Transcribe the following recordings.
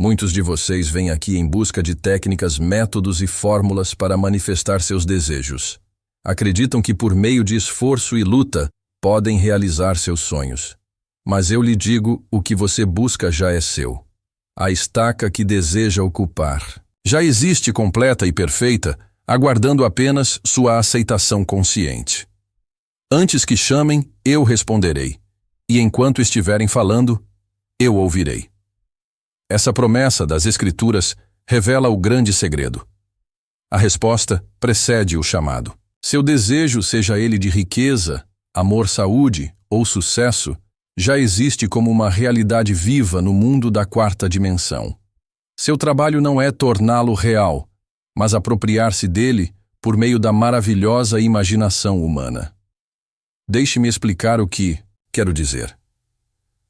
Muitos de vocês vêm aqui em busca de técnicas, métodos e fórmulas para manifestar seus desejos. Acreditam que por meio de esforço e luta podem realizar seus sonhos. Mas eu lhe digo, o que você busca já é seu. A estaca que deseja ocupar já existe completa e perfeita, aguardando apenas sua aceitação consciente. Antes que chamem, eu responderei, e enquanto estiverem falando, eu ouvirei. Essa promessa das Escrituras revela o grande segredo. A resposta precede o chamado. Seu desejo, seja ele de riqueza, amor, saúde ou sucesso, já existe como uma realidade viva no mundo da quarta dimensão. Seu trabalho não é torná-lo real, mas apropriar-se dele por meio da maravilhosa imaginação humana. Deixe-me explicar o que quero dizer.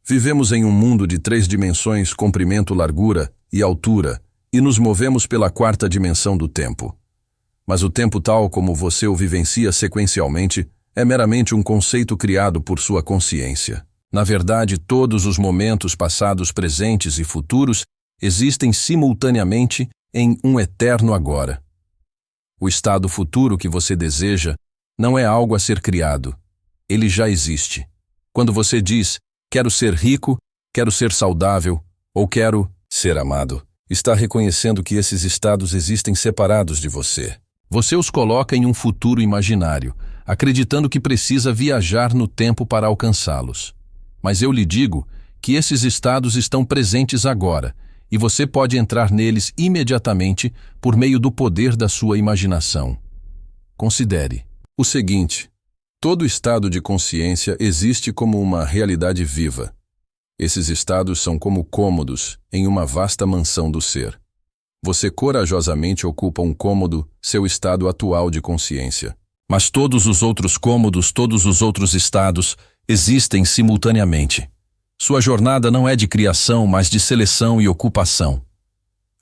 Vivemos em um mundo de 3 dimensões, comprimento, largura e altura, e nos movemos pela quarta dimensão do tempo. Mas o tempo tal como você o vivencia sequencialmente é meramente um conceito criado por sua consciência. Na verdade, todos os momentos passados, presentes e futuros existem simultaneamente em um eterno agora. O estado futuro que você deseja não é algo a ser criado. Ele já existe. Quando você diz, quero ser rico, quero ser saudável ou quero ser amado, está reconhecendo que esses estados existem separados de você. Você os coloca em um futuro imaginário, acreditando que precisa viajar no tempo para alcançá-los. Mas eu lhe digo que esses estados estão presentes agora, e você pode entrar neles imediatamente por meio do poder da sua imaginação. Considere o seguinte: todo estado de consciência existe como uma realidade viva. Esses estados são como cômodos em uma vasta mansão do ser. Você corajosamente ocupa um cômodo, seu estado atual de consciência. Mas todos os outros cômodos, todos os outros estados, existem simultaneamente. Sua jornada não é de criação, mas de seleção e ocupação.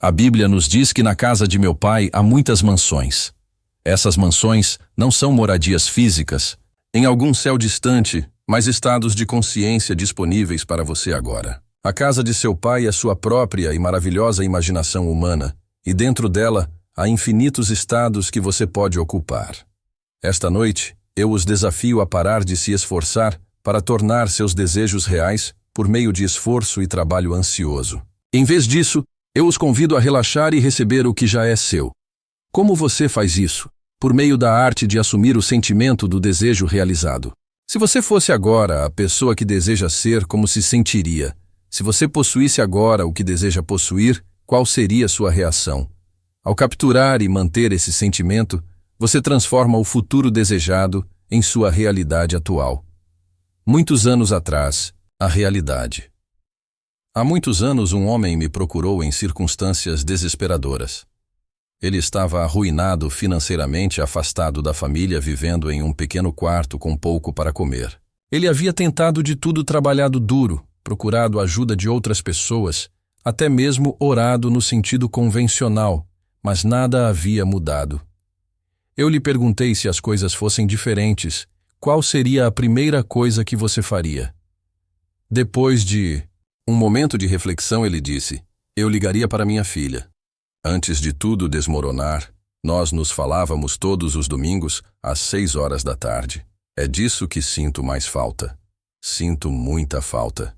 A Bíblia nos diz que na casa de meu pai há muitas mansões. Essas mansões não são moradias físicas, em algum céu distante, mas estados de consciência disponíveis para você agora. A casa de seu pai é sua própria e maravilhosa imaginação humana, e dentro dela há infinitos estados que você pode ocupar. Esta noite, eu os desafio a parar de se esforçar para tornar seus desejos reais por meio de esforço e trabalho ansioso. Em vez disso, eu os convido a relaxar e receber o que já é seu. Como você faz isso? Por meio da arte de assumir o sentimento do desejo realizado. Se você fosse agora a pessoa que deseja ser, como se sentiria? Se você possuísse agora o que deseja possuir, qual seria sua reação? Ao capturar e manter esse sentimento, você transforma o futuro desejado em sua realidade atual. Muitos anos atrás, a realidade. Há muitos anos um homem me procurou em circunstâncias desesperadoras. Ele estava arruinado financeiramente, afastado da família, vivendo em um pequeno quarto com pouco para comer. Ele havia tentado de tudo, trabalhado duro, procurado a ajuda de outras pessoas, até mesmo orado no sentido convencional, mas nada havia mudado. Eu lhe perguntei se as coisas fossem diferentes, qual seria a primeira coisa que você faria? Depois de um momento de reflexão, ele disse, eu ligaria para minha filha. Antes de tudo desmoronar, nós nos falávamos todos os domingos às 6 horas da tarde. É disso que sinto mais falta. Sinto muita falta.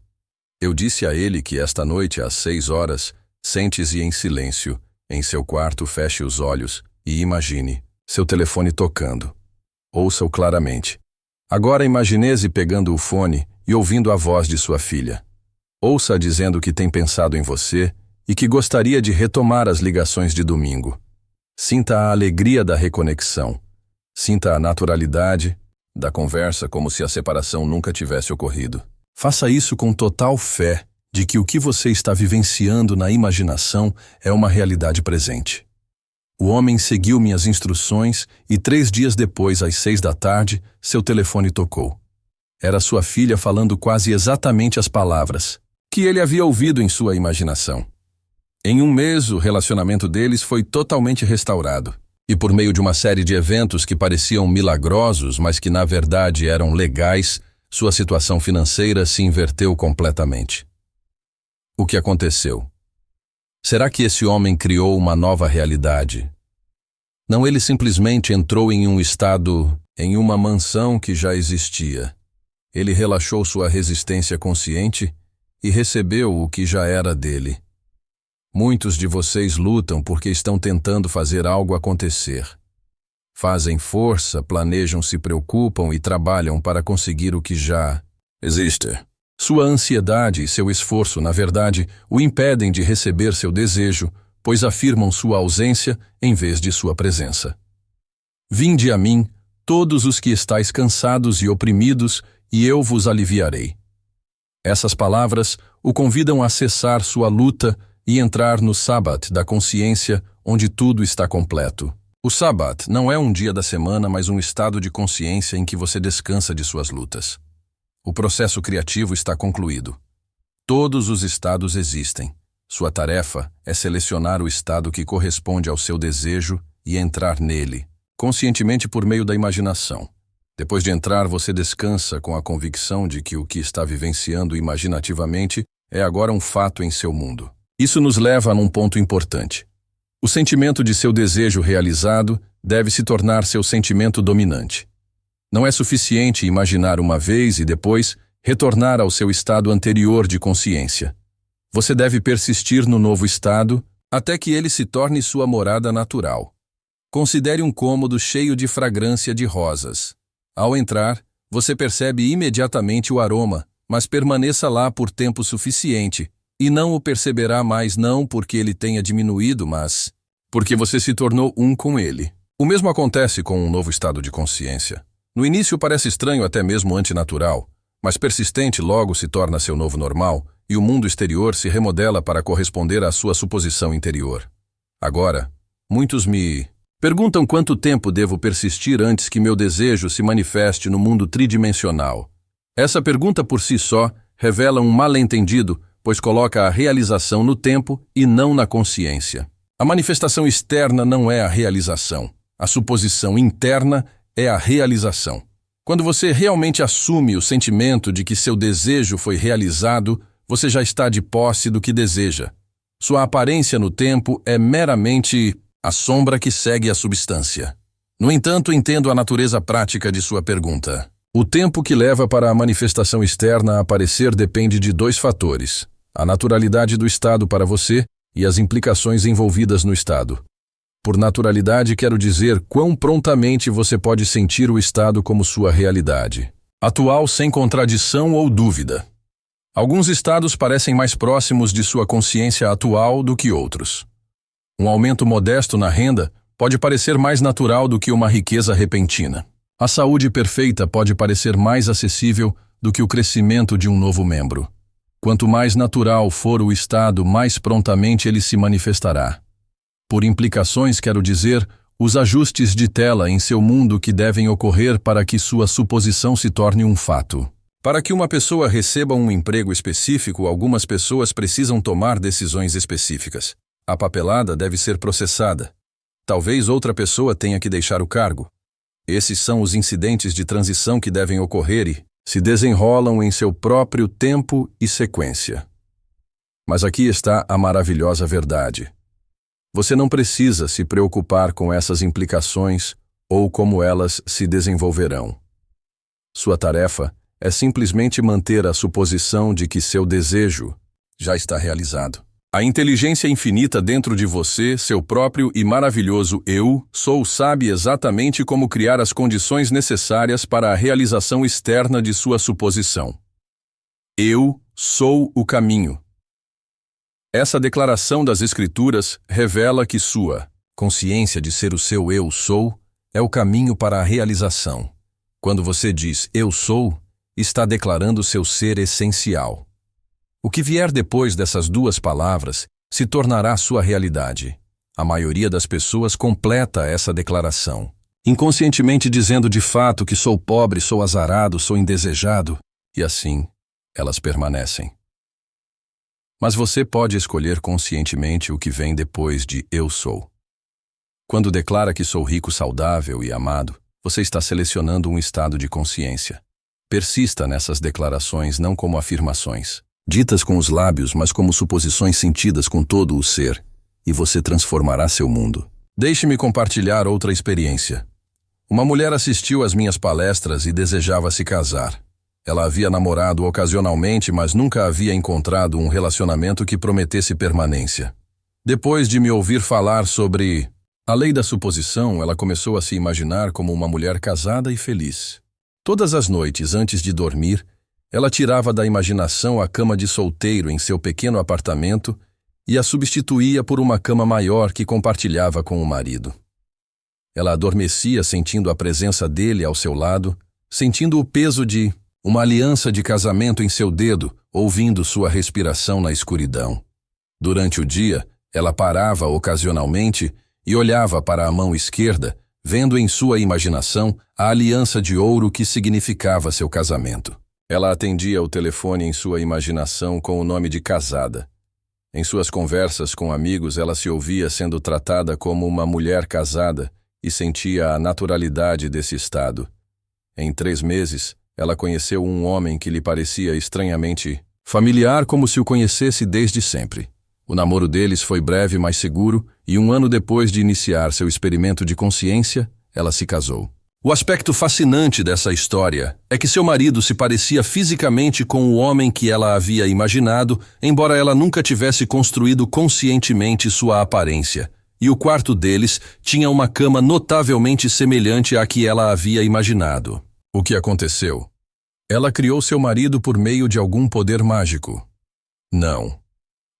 Eu disse a ele que esta noite às 6 horas, sente-se em silêncio, em seu quarto, feche os olhos e imagine seu telefone tocando. Ouça-o claramente. Agora imagine-se pegando o fone e ouvindo a voz de sua filha. Ouça-a dizendo que tem pensado em você e que gostaria de retomar as ligações de domingo. Sinta a alegria da reconexão. Sinta a naturalidade da conversa como se a separação nunca tivesse ocorrido. Faça isso com total fé de que o que você está vivenciando na imaginação é uma realidade presente. O homem seguiu minhas instruções e 3 dias depois, às 6 da tarde, seu telefone tocou. Era sua filha falando quase exatamente as palavras que ele havia ouvido em sua imaginação. Em um mês, o relacionamento deles foi totalmente restaurado. E por meio de uma série de eventos que pareciam milagrosos, mas que na verdade eram legais, sua situação financeira se inverteu completamente. O que aconteceu? Será que esse homem criou uma nova realidade? Não, ele simplesmente entrou em um estado, em uma mansão que já existia. Ele relaxou sua resistência consciente e recebeu o que já era dele. Muitos de vocês lutam porque estão tentando fazer algo acontecer. Fazem força, planejam, se preocupam e trabalham para conseguir o que já existe. Sua ansiedade e seu esforço, na verdade, o impedem de receber seu desejo, pois afirmam sua ausência em vez de sua presença. Vinde a mim, todos os que estáis cansados e oprimidos, e eu vos aliviarei. Essas palavras o convidam a cessar sua luta e entrar no Sabbat da consciência, onde tudo está completo. O Sabbat não é um dia da semana, mas um estado de consciência em que você descansa de suas lutas. O processo criativo está concluído. Todos os estados existem. Sua tarefa é selecionar o estado que corresponde ao seu desejo e entrar nele, conscientemente por meio da imaginação. Depois de entrar, você descansa com a convicção de que o que está vivenciando imaginativamente é agora um fato em seu mundo. Isso nos leva a um ponto importante. O sentimento de seu desejo realizado deve se tornar seu sentimento dominante. Não é suficiente imaginar uma vez e depois retornar ao seu estado anterior de consciência. Você deve persistir no novo estado até que ele se torne sua morada natural. Considere um cômodo cheio de fragrância de rosas. Ao entrar, você percebe imediatamente o aroma, mas permaneça lá por tempo suficiente, e não o perceberá mais não porque ele tenha diminuído, mas porque você se tornou um com ele. O mesmo acontece com um novo estado de consciência. No início parece estranho, até mesmo antinatural, mas persistente logo se torna seu novo normal e o mundo exterior se remodela para corresponder à sua suposição interior. Agora, muitos me perguntam quanto tempo devo persistir antes que meu desejo se manifeste no mundo tridimensional. Essa pergunta por si só revela um mal-entendido, pois coloca a realização no tempo e não na consciência. A manifestação externa não é a realização. A suposição interna é a realização. Quando você realmente assume o sentimento de que seu desejo foi realizado, você já está de posse do que deseja. Sua aparência no tempo é meramente a sombra que segue a substância. No entanto, entendo a natureza prática de sua pergunta. O tempo que leva para a manifestação externa a aparecer depende de dois fatores: a naturalidade do estado para você e as implicações envolvidas no estado. Por naturalidade, quero dizer quão prontamente você pode sentir o estado como sua realidade. Atual sem contradição ou dúvida. Alguns estados parecem mais próximos de sua consciência atual do que outros. Um aumento modesto na renda pode parecer mais natural do que uma riqueza repentina. A saúde perfeita pode parecer mais acessível do que o crescimento de um novo membro. Quanto mais natural for o estado, mais prontamente ele se manifestará. Por implicações, quero dizer, os ajustes de tela em seu mundo que devem ocorrer para que sua suposição se torne um fato. Para que uma pessoa receba um emprego específico, algumas pessoas precisam tomar decisões específicas. A papelada deve ser processada. Talvez outra pessoa tenha que deixar o cargo. Esses são os incidentes de transição que devem ocorrer e se desenrolam em seu próprio tempo e sequência. Mas aqui está a maravilhosa verdade. Você não precisa se preocupar com essas implicações ou como elas se desenvolverão. Sua tarefa é simplesmente manter a suposição de que seu desejo já está realizado. A inteligência infinita dentro de você, seu próprio e maravilhoso Eu Sou, sabe exatamente como criar as condições necessárias para a realização externa de sua suposição. Eu sou o caminho. Essa declaração das Escrituras revela que sua consciência de ser o seu Eu Sou é o caminho para a realização. Quando você diz Eu Sou, está declarando seu ser essencial. O que vier depois dessas duas palavras se tornará sua realidade. A maioria das pessoas completa essa declaração, inconscientemente dizendo de fato que sou pobre, sou azarado, sou indesejado, e assim elas permanecem. Mas você pode escolher conscientemente o que vem depois de Eu Sou. Quando declara que sou rico, saudável e amado, você está selecionando um estado de consciência. Persista nessas declarações não como afirmações, ditas com os lábios, mas como suposições sentidas com todo o ser, e você transformará seu mundo. Deixe-me compartilhar outra experiência. Uma mulher assistiu às minhas palestras e desejava se casar. Ela havia namorado ocasionalmente, mas nunca havia encontrado um relacionamento que prometesse permanência. Depois de me ouvir falar sobre a lei da suposição, ela começou a se imaginar como uma mulher casada e feliz. Todas as noites, antes de dormir, ela tirava da imaginação a cama de solteiro em seu pequeno apartamento e a substituía por uma cama maior que compartilhava com o marido. Ela adormecia sentindo a presença dele ao seu lado, sentindo o peso de uma aliança de casamento em seu dedo, ouvindo sua respiração na escuridão. Durante o dia, ela parava ocasionalmente e olhava para a mão esquerda, vendo em sua imaginação a aliança de ouro que significava seu casamento. Ela atendia o telefone em sua imaginação com o nome de casada. Em suas conversas com amigos, ela se ouvia sendo tratada como uma mulher casada e sentia a naturalidade desse estado. Em 3 meses, ela conheceu um homem que lhe parecia estranhamente familiar, como se o conhecesse desde sempre. O namoro deles foi breve, mas seguro, e 1 ano depois de iniciar seu experimento de consciência, ela se casou. O aspecto fascinante dessa história é que seu marido se parecia fisicamente com o homem que ela havia imaginado, embora ela nunca tivesse construído conscientemente sua aparência, e o quarto deles tinha uma cama notavelmente semelhante à que ela havia imaginado. O que aconteceu? Ela criou seu marido por meio de algum poder mágico? Não.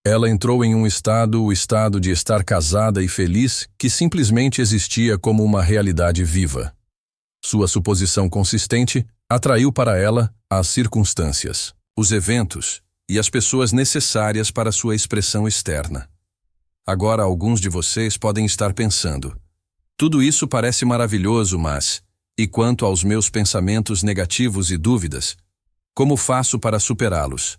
Ela entrou em o estado de estar casada e feliz, que simplesmente existia como uma realidade viva. Sua suposição consistente atraiu para ela as circunstâncias, os eventos e as pessoas necessárias para sua expressão externa. Agora alguns de vocês podem estar pensando: tudo isso parece maravilhoso, mas e quanto aos meus pensamentos negativos e dúvidas? Como faço para superá-los?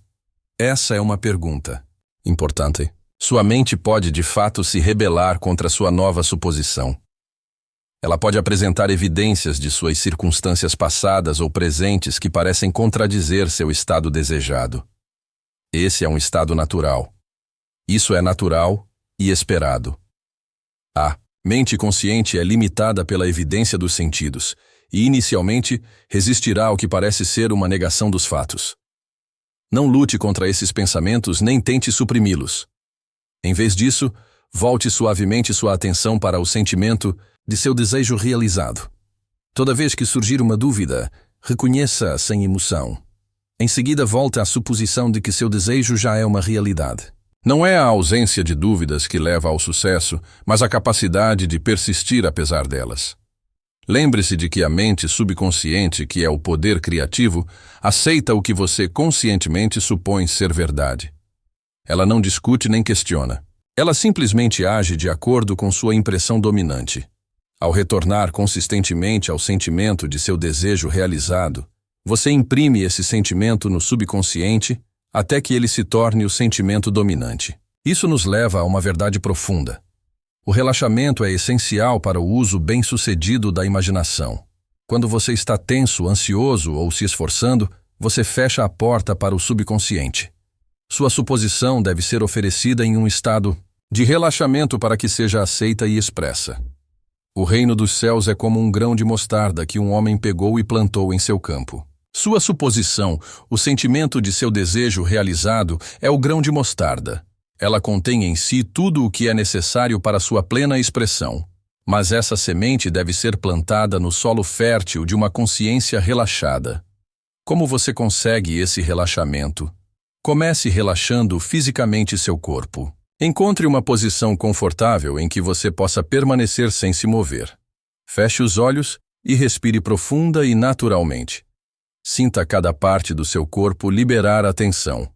Essa é uma pergunta importante. Sua mente pode de fato se rebelar contra sua nova suposição. Ela pode apresentar evidências de suas circunstâncias passadas ou presentes que parecem contradizer seu estado desejado. Esse é um estado natural. Isso é natural e esperado. A mente consciente é limitada pela evidência dos sentidos e, inicialmente, resistirá ao que parece ser uma negação dos fatos. Não lute contra esses pensamentos nem tente suprimi-los. Em vez disso, volte suavemente sua atenção para o sentimento de seu desejo realizado. Toda vez que surgir uma dúvida, reconheça-a sem emoção. Em seguida, volte à suposição de que seu desejo já é uma realidade. Não é a ausência de dúvidas que leva ao sucesso, mas a capacidade de persistir apesar delas. Lembre-se de que a mente subconsciente, que é o poder criativo, aceita o que você conscientemente supõe ser verdade. Ela não discute nem questiona. Ela simplesmente age de acordo com sua impressão dominante. Ao retornar consistentemente ao sentimento de seu desejo realizado, você imprime esse sentimento no subconsciente até que ele se torne o sentimento dominante. Isso nos leva a uma verdade profunda. O relaxamento é essencial para o uso bem-sucedido da imaginação. Quando você está tenso, ansioso ou se esforçando, você fecha a porta para o subconsciente. Sua suposição deve ser oferecida em um estado de relaxamento para que seja aceita e expressa. O reino dos céus é como um grão de mostarda que um homem pegou e plantou em seu campo. Sua suposição, o sentimento de seu desejo realizado, é o grão de mostarda. Ela contém em si tudo o que é necessário para sua plena expressão. Mas essa semente deve ser plantada no solo fértil de uma consciência relaxada. Como você consegue esse relaxamento? Comece relaxando fisicamente seu corpo. Encontre uma posição confortável em que você possa permanecer sem se mover. Feche os olhos e respire profunda e naturalmente. Sinta cada parte do seu corpo liberar a tensão.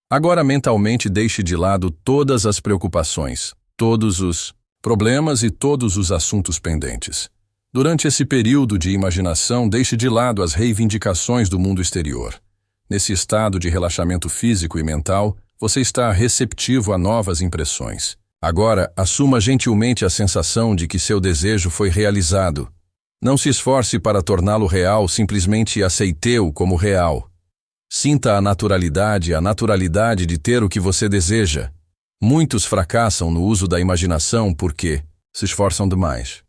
Agora mentalmente deixe de lado todas as preocupações, todos os problemas e todos os assuntos pendentes. Durante esse período de imaginação, deixe de lado as reivindicações do mundo exterior. Nesse estado de relaxamento físico e mental, você está receptivo a novas impressões. Agora, assuma gentilmente a sensação de que seu desejo foi realizado. Não se esforce para torná-lo real, simplesmente aceite-o como real. Sinta a naturalidade de ter o que você deseja. Muitos fracassam no uso da imaginação porque se esforçam demais.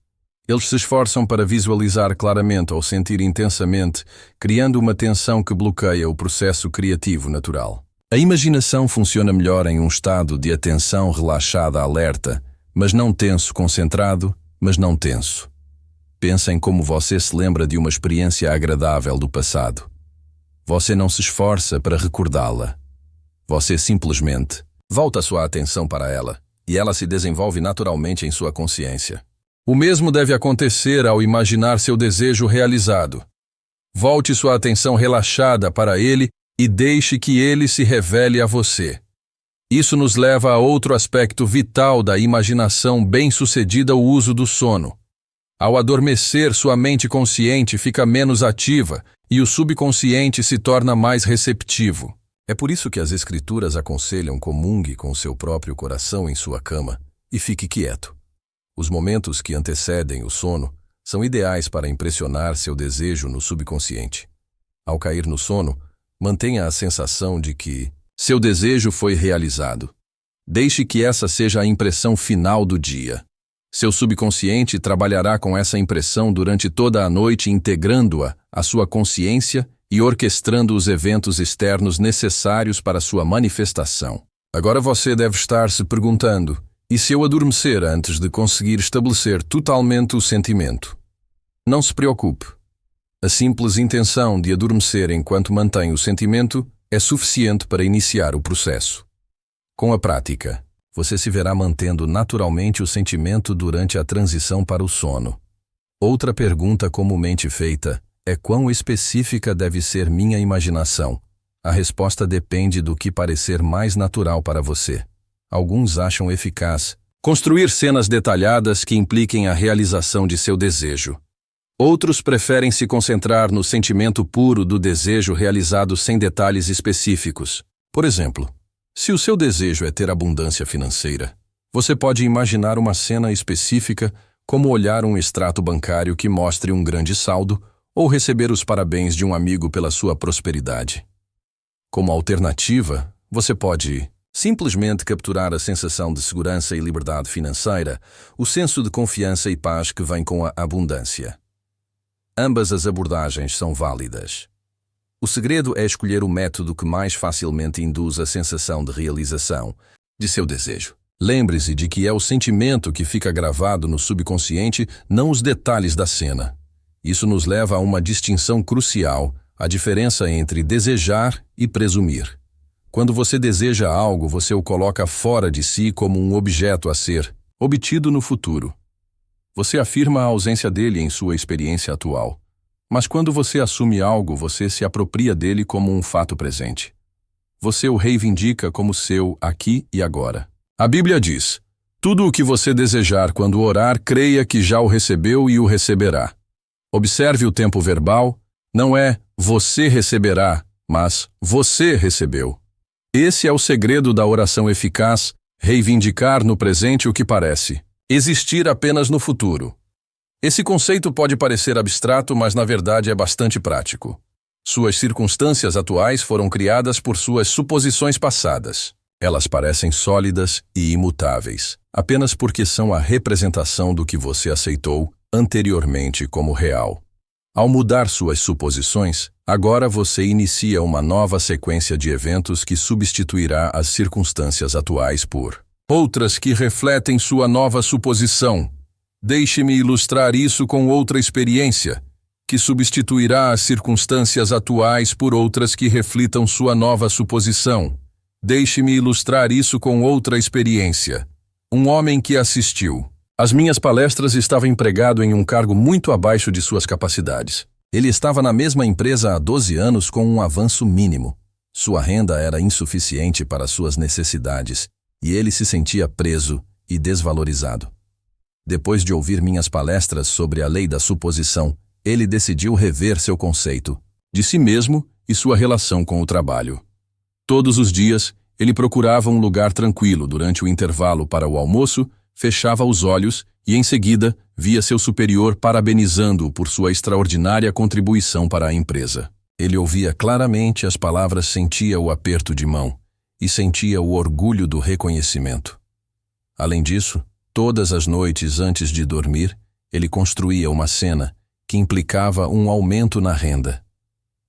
Eles se esforçam para visualizar claramente ou sentir intensamente, criando uma tensão que bloqueia o processo criativo natural. A imaginação funciona melhor em um estado de atenção relaxada, alerta, mas não tenso, concentrado, mas não tenso. Pensa em como você se lembra de uma experiência agradável do passado. Você não se esforça para recordá-la. Você simplesmente volta sua atenção para ela, e ela se desenvolve naturalmente em sua consciência. O mesmo deve acontecer ao imaginar seu desejo realizado. Volte sua atenção relaxada para ele e deixe que ele se revele a você. Isso nos leva a outro aspecto vital da imaginação bem-sucedida, o uso do sono. Ao adormecer, sua mente consciente fica menos ativa e o subconsciente se torna mais receptivo. É por isso que as escrituras aconselham: comungue com o seu próprio coração em sua cama e fique quieto. Os momentos que antecedem o sono são ideais para impressionar seu desejo no subconsciente. Ao cair no sono, mantenha a sensação de que seu desejo foi realizado. Deixe que essa seja a impressão final do dia. Seu subconsciente trabalhará com essa impressão durante toda a noite, integrando-a à sua consciência e orquestrando os eventos externos necessários para sua manifestação. Agora você deve estar se perguntando: e se eu adormecer antes de conseguir estabelecer totalmente o sentimento? Não se preocupe. A simples intenção de adormecer enquanto mantém o sentimento é suficiente para iniciar o processo. Com a prática, você se verá mantendo naturalmente o sentimento durante a transição para o sono. Outra pergunta comumente feita é: quão específica deve ser minha imaginação? A resposta depende do que parecer mais natural para você. Alguns acham eficaz construir cenas detalhadas que impliquem a realização de seu desejo. Outros preferem se concentrar no sentimento puro do desejo realizado sem detalhes específicos. Por exemplo, se o seu desejo é ter abundância financeira, você pode imaginar uma cena específica, como olhar um extrato bancário que mostre um grande saldo ou receber os parabéns de um amigo pela sua prosperidade. Como alternativa, você pode simplesmente capturar a sensação de segurança e liberdade financeira, o senso de confiança e paz que vem com a abundância. Ambas as abordagens são válidas. O segredo é escolher o método que mais facilmente induz a sensação de realização de seu desejo. Lembre-se de que é o sentimento que fica gravado no subconsciente, não os detalhes da cena. Isso nos leva a uma distinção crucial: a diferença entre desejar e presumir. Quando você deseja algo, você o coloca fora de si como um objeto a ser obtido no futuro. Você afirma a ausência dele em sua experiência atual. Mas quando você assume algo, você se apropria dele como um fato presente. Você o reivindica como seu aqui e agora. A Bíblia diz: tudo o que você desejar quando orar, creia que já o recebeu e o receberá. Observe o tempo verbal, não é você receberá, mas você recebeu. Esse é o segredo da oração eficaz: reivindicar no presente o que parece existir apenas no futuro. Esse conceito pode parecer abstrato, mas na verdade é bastante prático. Suas circunstâncias atuais foram criadas por suas suposições passadas. Elas parecem sólidas e imutáveis, apenas porque são a representação do que você aceitou anteriormente como real. Ao mudar suas suposições, agora você inicia uma nova sequência de eventos que substituirá as circunstâncias atuais por outras que refletem sua nova suposição. Deixe-me ilustrar isso com outra experiência, que substituirá as circunstâncias atuais por outras que reflitam sua nova suposição. Deixe-me ilustrar isso com outra experiência. Um homem que assistiu às minhas palestras estava empregado em um cargo muito abaixo de suas capacidades. Ele estava na mesma empresa há 12 anos com um avanço mínimo. Sua renda era insuficiente para suas necessidades e ele se sentia preso e desvalorizado. Depois de ouvir minhas palestras sobre a lei da suposição, ele decidiu rever seu conceito de si mesmo e sua relação com o trabalho. Todos os dias, ele procurava um lugar tranquilo durante o intervalo para o almoço, fechava os olhos e, em seguida, via seu superior parabenizando-o por sua extraordinária contribuição para a empresa. Ele ouvia claramente as palavras, sentia o aperto de mão e sentia o orgulho do reconhecimento. Além disso, todas as noites antes de dormir, ele construía uma cena que implicava um aumento na renda.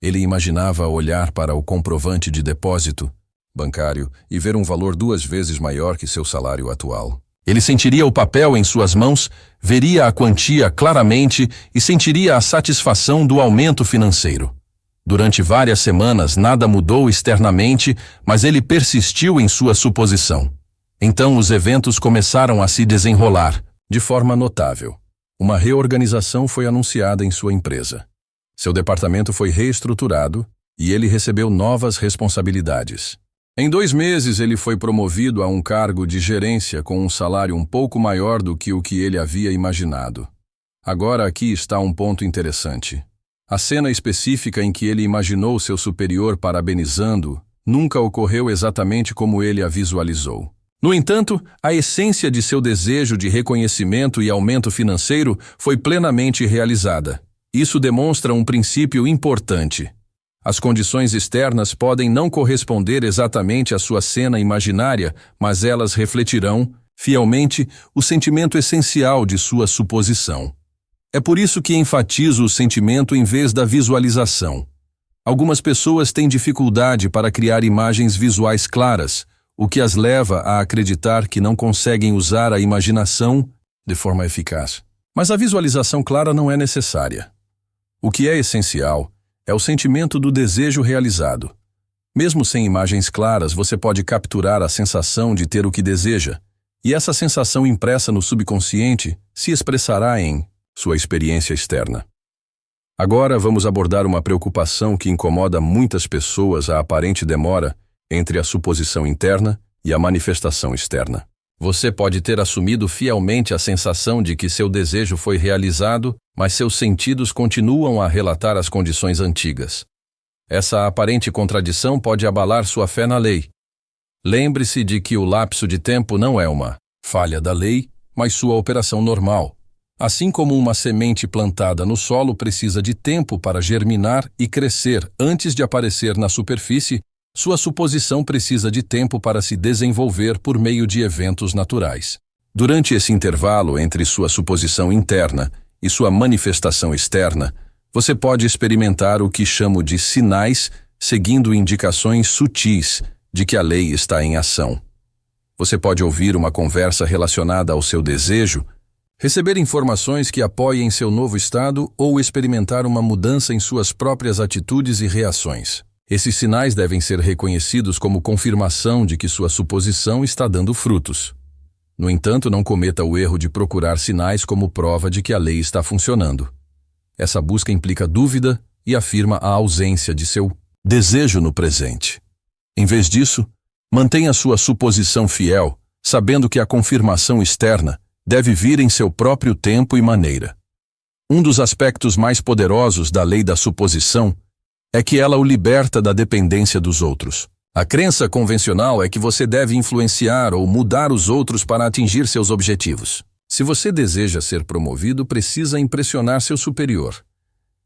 Ele imaginava olhar para o comprovante de depósito bancário e ver um valor 2 vezes maior que seu salário atual. Ele sentiria o papel em suas mãos, veria a quantia claramente e sentiria a satisfação do aumento financeiro. Durante várias semanas nada mudou externamente, mas ele persistiu em sua suposição. Então os eventos começaram a se desenrolar de forma notável. Uma reorganização foi anunciada em sua empresa. Seu departamento foi reestruturado e ele recebeu novas responsabilidades. Em 2 meses ele foi promovido a um cargo de gerência com um salário um pouco maior do que o que ele havia imaginado. Agora aqui está um ponto interessante. A cena específica em que ele imaginou seu superior parabenizando-o nunca ocorreu exatamente como ele a visualizou. No entanto, a essência de seu desejo de reconhecimento e aumento financeiro foi plenamente realizada. Isso demonstra um princípio importante. As condições externas podem não corresponder exatamente à sua cena imaginária, mas elas refletirão, fielmente, o sentimento essencial de sua suposição. É por isso que enfatizo o sentimento em vez da visualização. Algumas pessoas têm dificuldade para criar imagens visuais claras, o que as leva a acreditar que não conseguem usar a imaginação de forma eficaz. Mas a visualização clara não é necessária. O que é essencial é o sentimento do desejo realizado. Mesmo sem imagens claras, você pode capturar a sensação de ter o que deseja, e essa sensação impressa no subconsciente se expressará em sua experiência externa. Agora vamos abordar uma preocupação que incomoda muitas pessoas: a aparente demora entre a suposição interna e a manifestação externa. Você pode ter assumido fielmente a sensação de que seu desejo foi realizado, mas seus sentidos continuam a relatar as condições antigas. Essa aparente contradição pode abalar sua fé na lei. Lembre-se de que o lapso de tempo não é uma falha da lei, mas sua operação normal. Assim como uma semente plantada no solo precisa de tempo para germinar e crescer antes de aparecer na superfície, sua suposição precisa de tempo para se desenvolver por meio de eventos naturais. Durante esse intervalo entre sua suposição interna e sua manifestação externa, você pode experimentar o que chamo de sinais, seguindo indicações sutis de que a lei está em ação. Você pode ouvir uma conversa relacionada ao seu desejo, receber informações que apoiem seu novo estado ou experimentar uma mudança em suas próprias atitudes e reações. Esses sinais devem ser reconhecidos como confirmação de que sua suposição está dando frutos. No entanto, não cometa o erro de procurar sinais como prova de que a lei está funcionando. Essa busca implica dúvida e afirma a ausência de seu desejo no presente. Em vez disso, mantenha sua suposição fiel, sabendo que a confirmação externa deve vir em seu próprio tempo e maneira. Um dos aspectos mais poderosos da lei da suposição é que ela o liberta da dependência dos outros. A crença convencional é que você deve influenciar ou mudar os outros para atingir seus objetivos. Se você deseja ser promovido, precisa impressionar seu superior.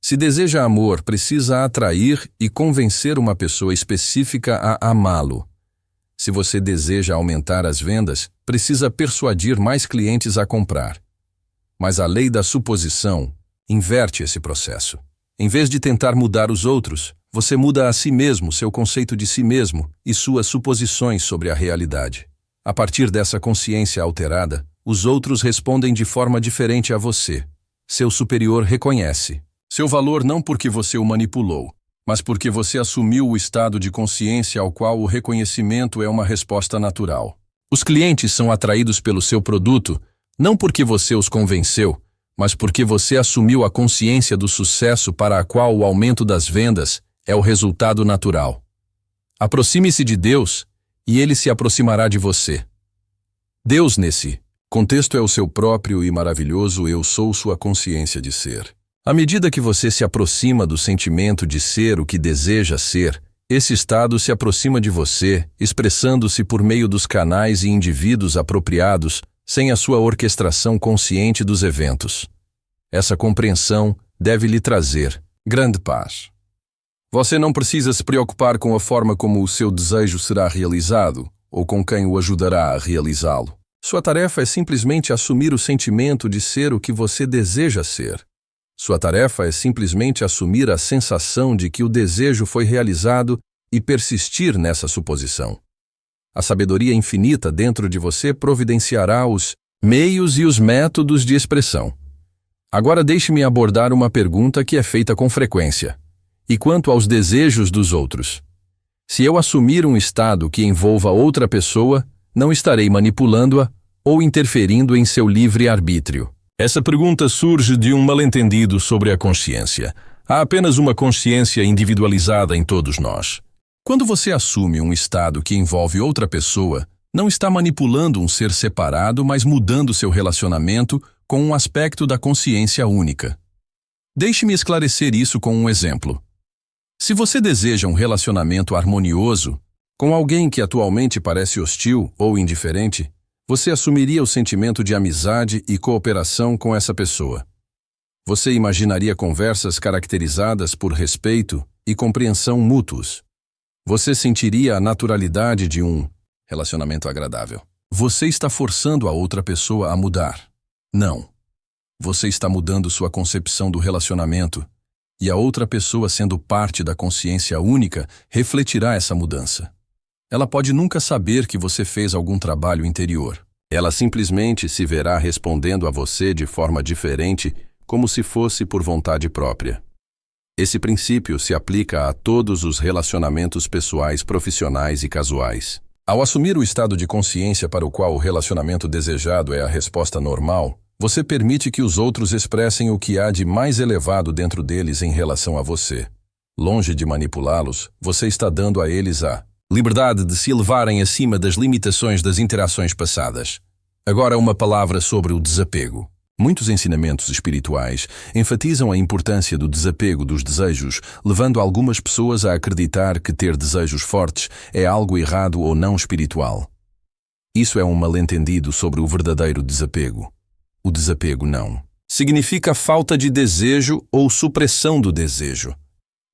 Se deseja amor, precisa atrair e convencer uma pessoa específica a amá-lo. Se você deseja aumentar as vendas, precisa persuadir mais clientes a comprar. Mas a lei da suposição inverte esse processo. Em vez de tentar mudar os outros, você muda a si mesmo, seu conceito de si mesmo e suas suposições sobre a realidade. A partir dessa consciência alterada, os outros respondem de forma diferente a você. Seu superior reconhece seu valor não porque você o manipulou, mas porque você assumiu o estado de consciência ao qual o reconhecimento é uma resposta natural. Os clientes são atraídos pelo seu produto não porque você os convenceu, mas porque você assumiu a consciência do sucesso para a qual o aumento das vendas é o resultado natural. Aproxime-se de Deus e Ele se aproximará de você. Deus, nesse contexto, é o seu próprio e maravilhoso eu sou, sua consciência de ser. À medida que você se aproxima do sentimento de ser o que deseja ser, esse estado se aproxima de você, expressando-se por meio dos canais e indivíduos apropriados, sem a sua orquestração consciente dos eventos. Essa compreensão deve lhe trazer grande paz. Você não precisa se preocupar com a forma como o seu desejo será realizado ou com quem o ajudará a realizá-lo. Sua tarefa é simplesmente assumir o sentimento de ser o que você deseja ser. Sua tarefa é simplesmente assumir a sensação de que o desejo foi realizado e persistir nessa suposição. A sabedoria infinita dentro de você providenciará os meios e os métodos de expressão. Agora deixe-me abordar uma pergunta que é feita com frequência. E quanto aos desejos dos outros? Se eu assumir um estado que envolva outra pessoa, não estarei manipulando-a ou interferindo em seu livre-arbítrio. Essa pergunta surge de um mal-entendido sobre a consciência. Há apenas uma consciência individualizada em todos nós. Quando você assume um estado que envolve outra pessoa, não está manipulando um ser separado, mas mudando seu relacionamento com um aspecto da consciência única. Deixe-me esclarecer isso com um exemplo. Se você deseja um relacionamento harmonioso com alguém que atualmente parece hostil ou indiferente, você assumiria o sentimento de amizade e cooperação com essa pessoa. Você imaginaria conversas caracterizadas por respeito e compreensão mútuos. Você sentiria a naturalidade de um relacionamento agradável. Você está forçando a outra pessoa a mudar. Não. Você está mudando sua concepção do relacionamento, e a outra pessoa, sendo parte da consciência única, refletirá essa mudança. Ela pode nunca saber que você fez algum trabalho interior. Ela simplesmente se verá respondendo a você de forma diferente, como se fosse por vontade própria. Esse princípio se aplica a todos os relacionamentos pessoais, profissionais e casuais. Ao assumir o estado de consciência para o qual o relacionamento desejado é a resposta normal, você permite que os outros expressem o que há de mais elevado dentro deles em relação a você. Longe de manipulá-los, você está dando a eles a liberdade de se elevarem acima das limitações das interações passadas. Agora uma palavra sobre o desapego. Muitos ensinamentos espirituais enfatizam a importância do desapego dos desejos, levando algumas pessoas a acreditar que ter desejos fortes é algo errado ou não espiritual. Isso é um mal-entendido sobre o verdadeiro desapego. O desapego não significa falta de desejo ou supressão do desejo.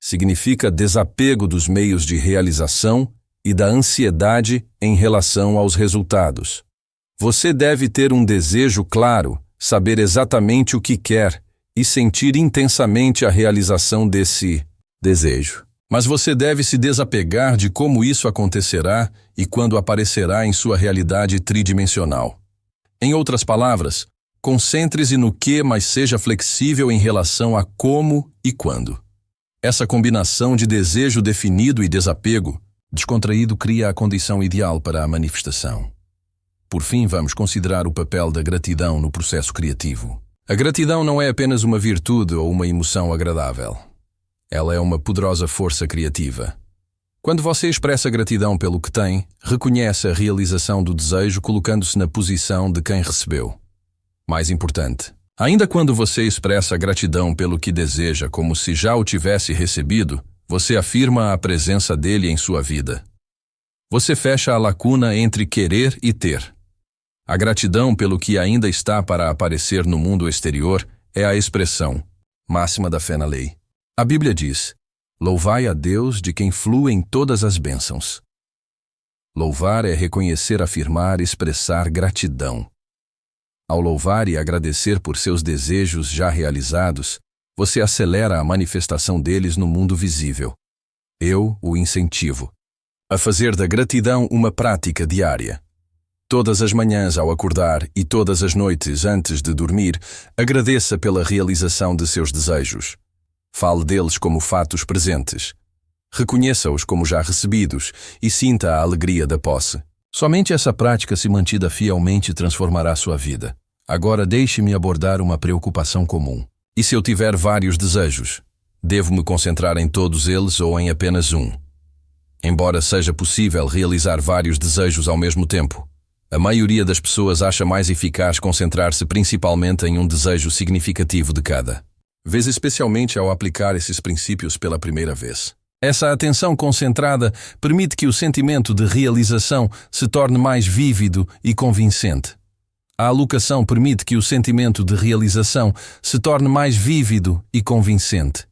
Significa desapego dos meios de realização e da ansiedade em relação aos resultados. Você deve ter um desejo claro, saber exatamente o que quer e sentir intensamente a realização desse desejo. Mas você deve se desapegar de como isso acontecerá e quando aparecerá em sua realidade tridimensional. Em outras palavras, concentre-se no que, mas seja flexível em relação a como e quando. Essa combinação de desejo definido e desapego descontraído cria a condição ideal para a manifestação. Por fim, vamos considerar o papel da gratidão no processo criativo. A gratidão não é apenas uma virtude ou uma emoção agradável. Ela é uma poderosa força criativa. Quando você expressa gratidão pelo que tem, reconhece a realização do desejo colocando-se na posição de quem recebeu. Mais importante, ainda quando você expressa gratidão pelo que deseja como se já o tivesse recebido, você afirma a presença dele em sua vida. Você fecha a lacuna entre querer e ter. A gratidão pelo que ainda está para aparecer no mundo exterior é a expressão máxima da fé na lei. A Bíblia diz: louvai a Deus de quem fluem todas as bênçãos. Louvar é reconhecer, afirmar, expressar gratidão. Ao louvar e agradecer por seus desejos já realizados, você acelera a manifestação deles no mundo visível. Eu o incentivo a fazer da gratidão uma prática diária. Todas as manhãs ao acordar e todas as noites antes de dormir, agradeça pela realização de seus desejos. Fale deles como fatos presentes. Reconheça-os como já recebidos e sinta a alegria da posse. Somente essa prática, se mantida fielmente, transformará sua vida. Agora deixe-me abordar uma preocupação comum. E se eu tiver vários desejos? Devo-me concentrar em todos eles ou em apenas um? Embora seja possível realizar vários desejos ao mesmo tempo, a maioria das pessoas acha mais eficaz concentrar-se principalmente em um desejo significativo de cada vez, especialmente ao aplicar esses princípios pela primeira vez. Essa atenção concentrada permite que o sentimento de realização se torne mais vívido e convincente. A alocação permite que o sentimento de realização se torne mais vívido e convincente.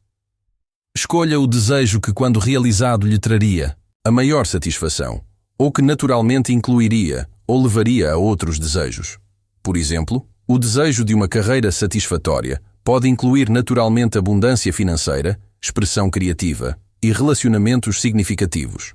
Escolha o desejo que, quando realizado, lhe traria a maior satisfação, ou que naturalmente incluiria ou levaria a outros desejos. Por exemplo, o desejo de uma carreira satisfatória pode incluir naturalmente abundância financeira, expressão criativa e relacionamentos significativos.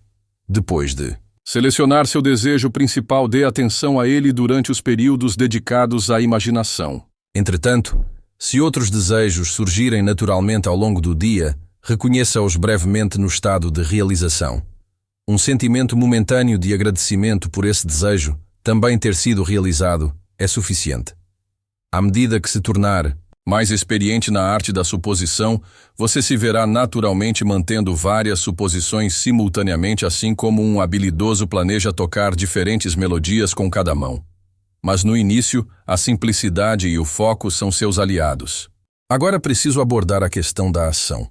Depois de selecionar seu desejo principal, dê atenção a ele durante os períodos dedicados à imaginação. Entretanto, se outros desejos surgirem naturalmente ao longo do dia, reconheça-os brevemente no estado de realização. Um sentimento momentâneo de agradecimento por esse desejo também ter sido realizado é suficiente. À medida que se tornar mais experiente na arte da suposição, você se verá naturalmente mantendo várias suposições simultaneamente, assim como um habilidoso planeja tocar diferentes melodias com cada mão. Mas no início, a simplicidade e o foco são seus aliados. Agora preciso abordar a questão da ação.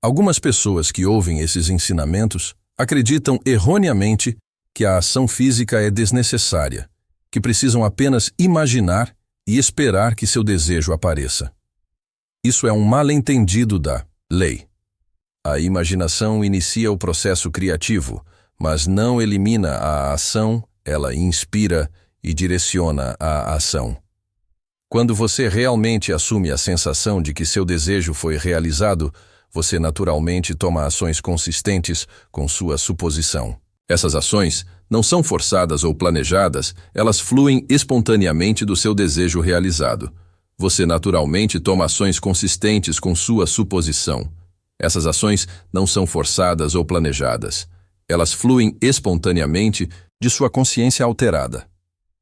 Algumas pessoas que ouvem esses ensinamentos acreditam erroneamente que a ação física é desnecessária, que precisam apenas imaginar e esperar que seu desejo apareça. Isso é um mal-entendido da lei. A imaginação inicia o processo criativo, mas não elimina a ação, ela inspira e direciona a ação. Quando você realmente assume a sensação de que seu desejo foi realizado, você naturalmente toma ações consistentes com sua suposição. Essas ações não são forçadas ou planejadas, elas fluem espontaneamente do seu desejo realizado. Você naturalmente toma ações consistentes com sua suposição. Essas ações não são forçadas ou planejadas. Elas fluem espontaneamente de sua consciência alterada.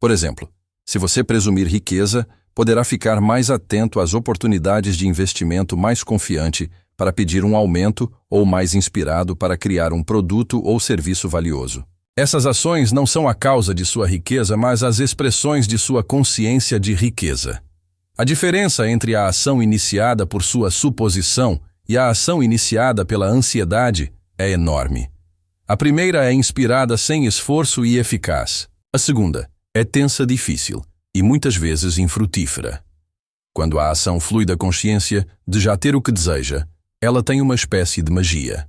Por exemplo, se você presumir riqueza, poderá ficar mais atento às oportunidades de investimento, mais confiante para pedir um aumento ou mais inspirado para criar um produto ou serviço valioso. Essas ações não são a causa de sua riqueza, mas as expressões de sua consciência de riqueza. A diferença entre a ação iniciada por sua suposição e a ação iniciada pela ansiedade é enorme. A primeira é inspirada sem esforço e eficaz. A segunda é tensa, difícil e muitas vezes infrutífera. Quando a ação flui da consciência de já ter o que deseja, ela tem uma espécie de magia.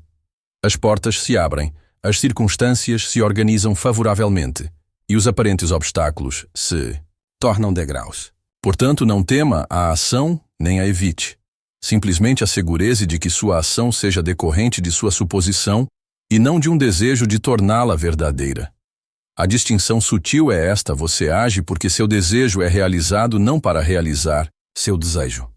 As portas se abrem, as circunstâncias se organizam favoravelmente e os aparentes obstáculos se tornam degraus. Portanto, não tema a ação nem a evite. Simplesmente assegure-se de que sua ação seja decorrente de sua suposição e não de um desejo de torná-la verdadeira. A distinção sutil é esta: você age porque seu desejo é realizado, não para realizar seu desejo.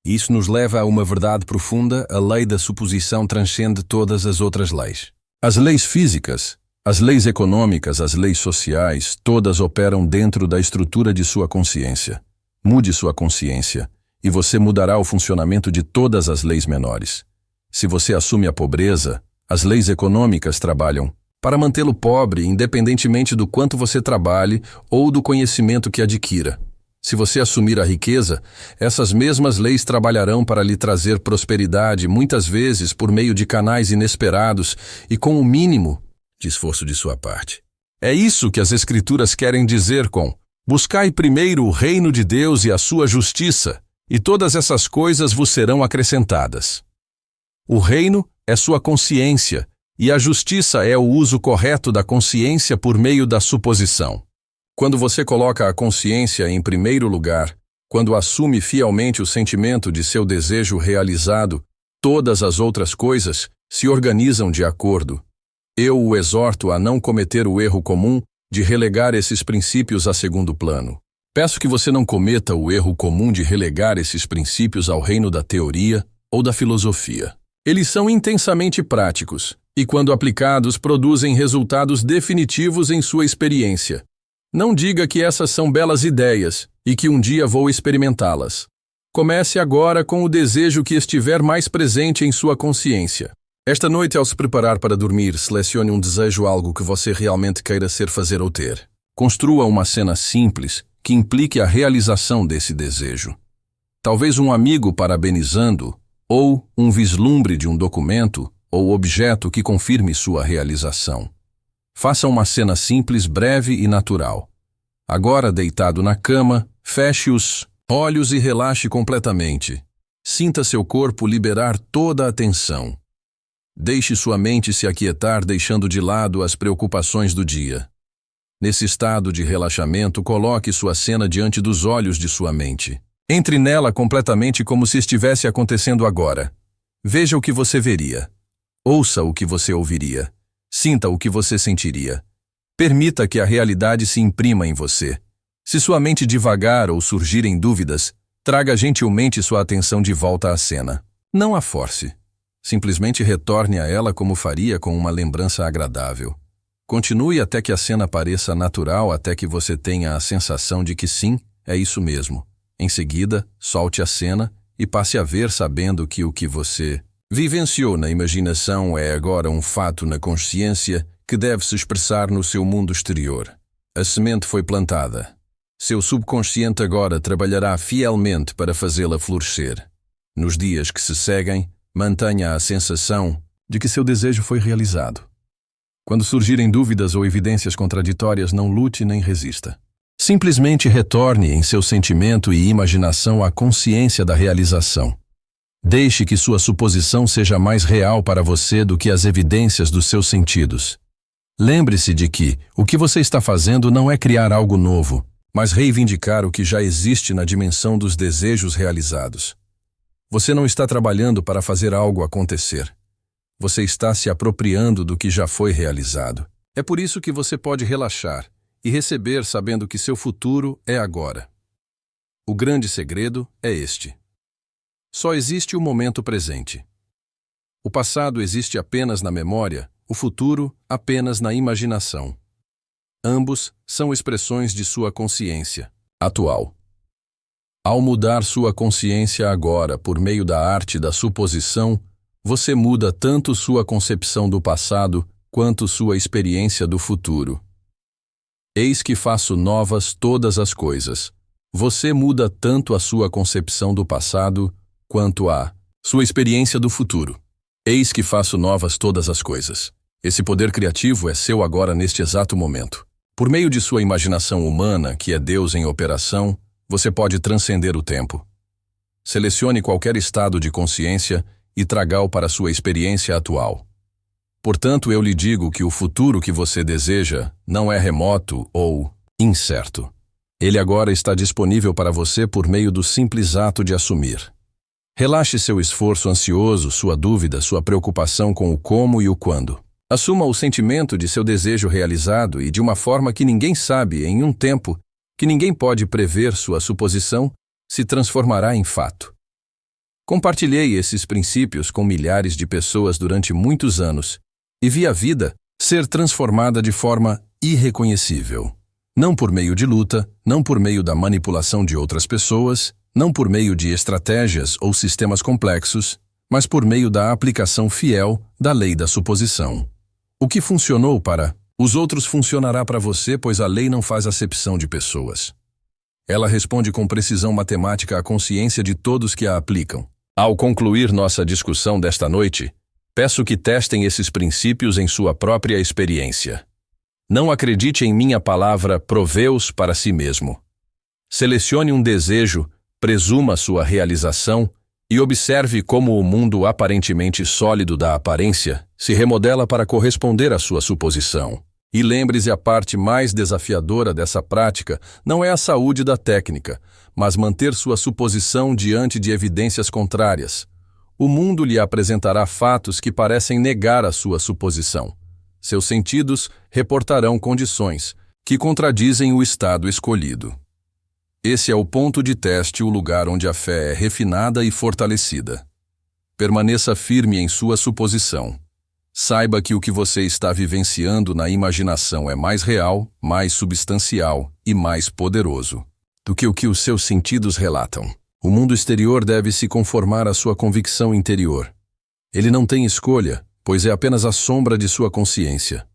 Isso nos leva a uma verdade profunda: a lei da suposição transcende todas as outras leis. As leis físicas, as leis econômicas, as leis sociais, todas operam dentro da estrutura de sua consciência. Mude sua consciência, e você mudará o funcionamento de todas as leis menores. Se você assume a pobreza, as leis econômicas trabalham para mantê-lo pobre, independentemente do quanto você trabalhe ou do conhecimento que adquira. Se você assumir a riqueza, essas mesmas leis trabalharão para lhe trazer prosperidade, muitas vezes por meio de canais inesperados e com o mínimo de esforço de sua parte. É isso que as Escrituras querem dizer com: buscai primeiro o reino de Deus e a sua justiça, e todas essas coisas vos serão acrescentadas. O reino é sua consciência, e a justiça é o uso correto da consciência por meio da suposição. Quando você coloca a consciência em primeiro lugar, quando assume fielmente o sentimento de seu desejo realizado, todas as outras coisas se organizam de acordo. Eu o exorto a não cometer o erro comum de relegar esses princípios a segundo plano. Peço que você não cometa o erro comum de relegar esses princípios ao reino da teoria ou da filosofia. Eles são intensamente práticos e, quando aplicados, produzem resultados definitivos em sua experiência. Não diga que essas são belas ideias e que um dia vou experimentá-las. Comece agora com o desejo que estiver mais presente em sua consciência. Esta noite, ao se preparar para dormir, selecione um desejo, algo que você realmente queira ser, fazer ou ter. Construa uma cena simples que implique a realização desse desejo. Talvez um amigo parabenizando, ou um vislumbre de um documento ou objeto que confirme sua realização. Faça uma cena simples, breve e natural. Agora, deitado na cama, feche os olhos e relaxe completamente. Sinta seu corpo liberar toda a tensão. Deixe sua mente se aquietar, deixando de lado as preocupações do dia. Nesse estado de relaxamento, coloque sua cena diante dos olhos de sua mente. Entre nela completamente como se estivesse acontecendo agora. Veja o que você veria. Ouça o que você ouviria. Sinta o que você sentiria. Permita que a realidade se imprima em você. Se sua mente divagar ou surgirem dúvidas, traga gentilmente sua atenção de volta à cena. Não a force. Simplesmente retorne a ela como faria com uma lembrança agradável. Continue até que a cena pareça natural, até que você tenha a sensação de que sim, é isso mesmo. Em seguida, solte a cena e passe a ver sabendo que o que você vivenciou na imaginação é agora um fato na consciência que deve se expressar no seu mundo exterior. A semente foi plantada. Seu subconsciente agora trabalhará fielmente para fazê-la florescer. Nos dias que se seguem, mantenha a sensação de que seu desejo foi realizado. Quando surgirem dúvidas ou evidências contraditórias, não lute nem resista. Simplesmente retorne em seu sentimento e imaginação à consciência da realização. Deixe que sua suposição seja mais real para você do que as evidências dos seus sentidos. Lembre-se de que o que você está fazendo não é criar algo novo, mas reivindicar o que já existe na dimensão dos desejos realizados. Você não está trabalhando para fazer algo acontecer. Você está se apropriando do que já foi realizado. É por isso que você pode relaxar e receber sabendo que seu futuro é agora. O grande segredo é este. Só existe o momento presente. O passado existe apenas na memória, o futuro apenas na imaginação. Ambos são expressões de sua consciência atual. Ao mudar sua consciência agora por meio da arte da suposição, você muda tanto sua concepção do passado quanto sua experiência do futuro. Eis que faço novas todas as coisas. Você muda tanto a sua concepção do passado quanto a sua experiência do futuro. Eis que faço novas todas as coisas. Esse poder criativo é seu agora neste exato momento. Por meio de sua imaginação humana, que é Deus em operação, você pode transcender o tempo. Selecione qualquer estado de consciência e traga-o para sua experiência atual. Portanto, eu lhe digo que o futuro que você deseja não é remoto ou incerto. Ele agora está disponível para você por meio do simples ato de assumir. Relaxe seu esforço ansioso, sua dúvida, sua preocupação com o como e o quando. Assuma o sentimento de seu desejo realizado e de uma forma que ninguém sabe, em um tempo que ninguém pode prever, sua suposição se transformará em fato. Compartilhei esses princípios com milhares de pessoas durante muitos anos e vi a vida ser transformada de forma irreconhecível. Não por meio de luta, não por meio da manipulação de outras pessoas, não por meio de estratégias ou sistemas complexos, mas por meio da aplicação fiel da lei da suposição. O que funcionou para os outros funcionará para você, pois a lei não faz acepção de pessoas. Ela responde com precisão matemática à consciência de todos que a aplicam. Ao concluir nossa discussão desta noite, peço que testem esses princípios em sua própria experiência. Não acredite em minha palavra, provê-os para si mesmo. Selecione um desejo, presuma sua realização e observe como o mundo aparentemente sólido da aparência se remodela para corresponder à sua suposição. E lembre-se, a parte mais desafiadora dessa prática não é a saúde da técnica, mas manter sua suposição diante de evidências contrárias. O mundo lhe apresentará fatos que parecem negar a sua suposição. Seus sentidos reportarão condições que contradizem o estado escolhido. Esse é o ponto de teste, o lugar onde a fé é refinada e fortalecida. Permaneça firme em sua suposição. Saiba que o que você está vivenciando na imaginação é mais real, mais substancial e mais poderoso do que o que os seus sentidos relatam. O mundo exterior deve se conformar à sua convicção interior. Ele não tem escolha, pois é apenas a sombra de sua consciência.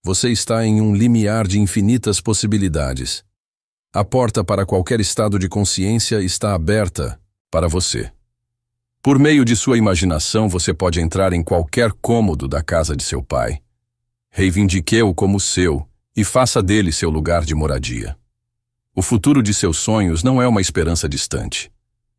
Você está em um limiar de infinitas possibilidades. A porta para qualquer estado de consciência está aberta para você. Por meio de sua imaginação, você pode entrar em qualquer cômodo da casa de seu pai. Reivindique-o como seu e faça dele seu lugar de moradia. O futuro de seus sonhos não é uma esperança distante.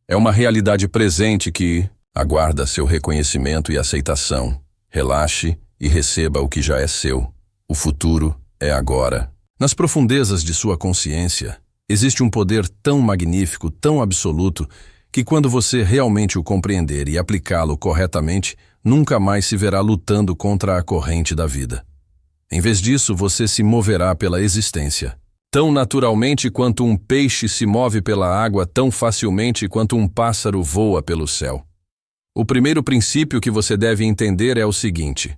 É uma realidade presente que aguarda seu reconhecimento e aceitação. Relaxe e receba o que já é seu. O futuro é agora. Nas profundezas de sua consciência, existe um poder tão magnífico, tão absoluto, que quando você realmente o compreender e aplicá-lo corretamente, nunca mais se verá lutando contra a corrente da vida. Em vez disso, você se moverá pela existência. Tão naturalmente quanto um peixe se move pela água, tão facilmente quanto um pássaro voa pelo céu. O primeiro princípio que você deve entender é o seguinte: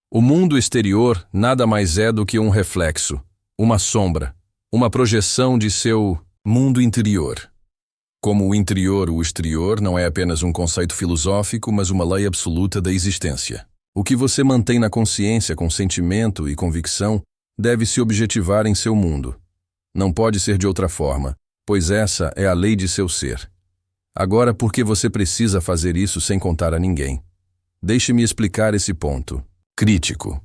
o mundo exterior nada mais é do que um reflexo, uma sombra, uma projeção de seu mundo interior. Como o interior, o exterior não é apenas um conceito filosófico, mas uma lei absoluta da existência. O que você mantém na consciência com sentimento e convicção deve se objetivar em seu mundo. Não pode ser de outra forma, pois essa é a lei de seu ser. Agora, por que você precisa fazer isso sem contar a ninguém? Deixe-me explicar esse ponto. Crítico.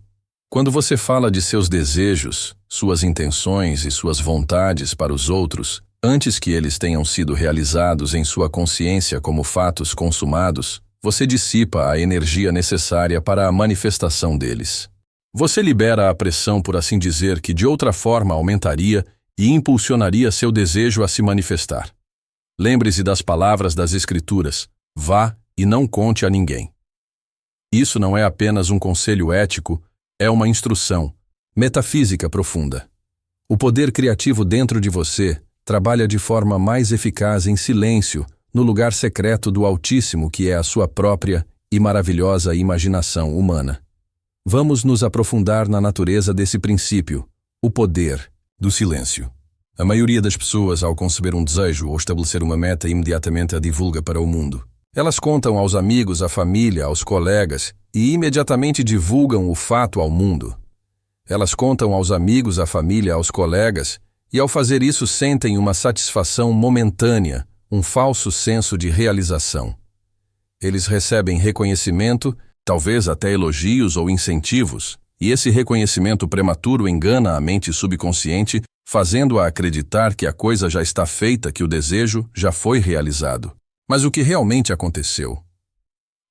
Quando você fala de seus desejos, suas intenções e suas vontades para os outros, antes que eles tenham sido realizados em sua consciência como fatos consumados, você dissipa a energia necessária para a manifestação deles. Você libera a pressão, por assim dizer, que de outra forma aumentaria e impulsionaria seu desejo a se manifestar. Lembre-se das palavras das Escrituras: vá e não conte a ninguém. Isso não é apenas um conselho ético, é uma instrução metafísica profunda. O poder criativo dentro de você trabalha de forma mais eficaz em silêncio, no lugar secreto do Altíssimo, que é a sua própria e maravilhosa imaginação humana. Vamos nos aprofundar na natureza desse princípio, o poder do silêncio. A maioria das pessoas, ao conceber um desejo ou estabelecer uma meta, imediatamente a divulga para o mundo. Elas contam aos amigos, à família, aos colegas e imediatamente divulgam o fato ao mundo. Elas contam aos amigos, à família, aos colegas e, ao fazer isso, sentem uma satisfação momentânea, um falso senso de realização. Eles recebem reconhecimento, talvez até elogios ou incentivos, e esse reconhecimento prematuro engana a mente subconsciente, fazendo-a acreditar que a coisa já está feita, que o desejo já foi realizado. Mas o que realmente aconteceu?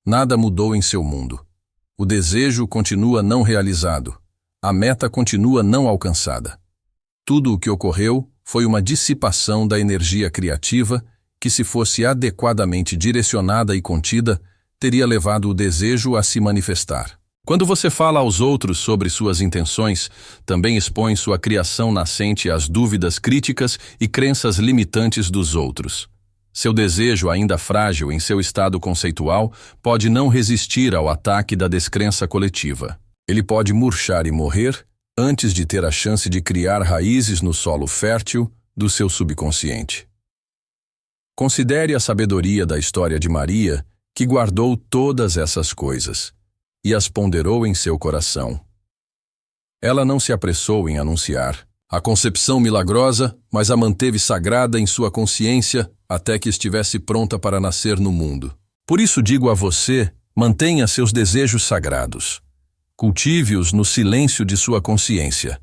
Nada mudou em seu mundo. O desejo continua não realizado. A meta continua não alcançada. Tudo o que ocorreu foi uma dissipação da energia criativa que, se fosse adequadamente direcionada e contida, teria levado o desejo a se manifestar. Quando você fala aos outros sobre suas intenções, também expõe sua criação nascente às dúvidas críticas e crenças limitantes dos outros. Seu desejo, ainda frágil em seu estado conceitual, pode não resistir ao ataque da descrença coletiva. Ele pode murchar e morrer antes de ter a chance de criar raízes no solo fértil do seu subconsciente. Considere a sabedoria da história de Maria, que guardou todas essas coisas e as ponderou em seu coração. Ela não se apressou em anunciar a concepção milagrosa, mas a manteve sagrada em sua consciência até que estivesse pronta para nascer no mundo. Por isso digo a você, mantenha seus desejos sagrados. Cultive-os no silêncio de sua consciência.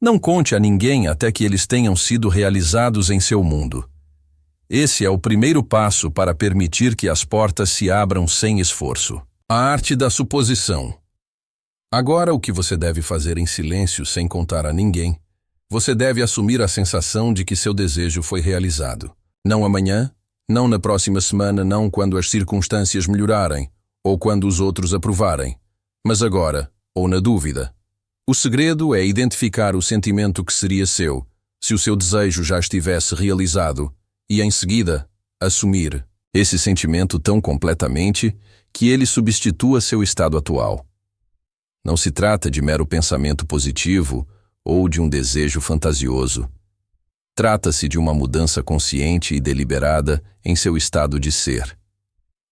Não conte a ninguém até que eles tenham sido realizados em seu mundo. Esse é o primeiro passo para permitir que as portas se abram sem esforço. A arte da suposição. Agora, o que você deve fazer em silêncio sem contar a ninguém? Você deve assumir a sensação de que seu desejo foi realizado. Não amanhã, não na próxima semana, não quando as circunstâncias melhorarem, ou quando os outros aprovarem, mas agora, ou na dúvida. O segredo é identificar o sentimento que seria seu, se o seu desejo já estivesse realizado, e em seguida, assumir esse sentimento tão completamente que ele substitua seu estado atual. Não se trata de mero pensamento positivo ou de um desejo fantasioso. Trata-se de uma mudança consciente e deliberada em seu estado de ser.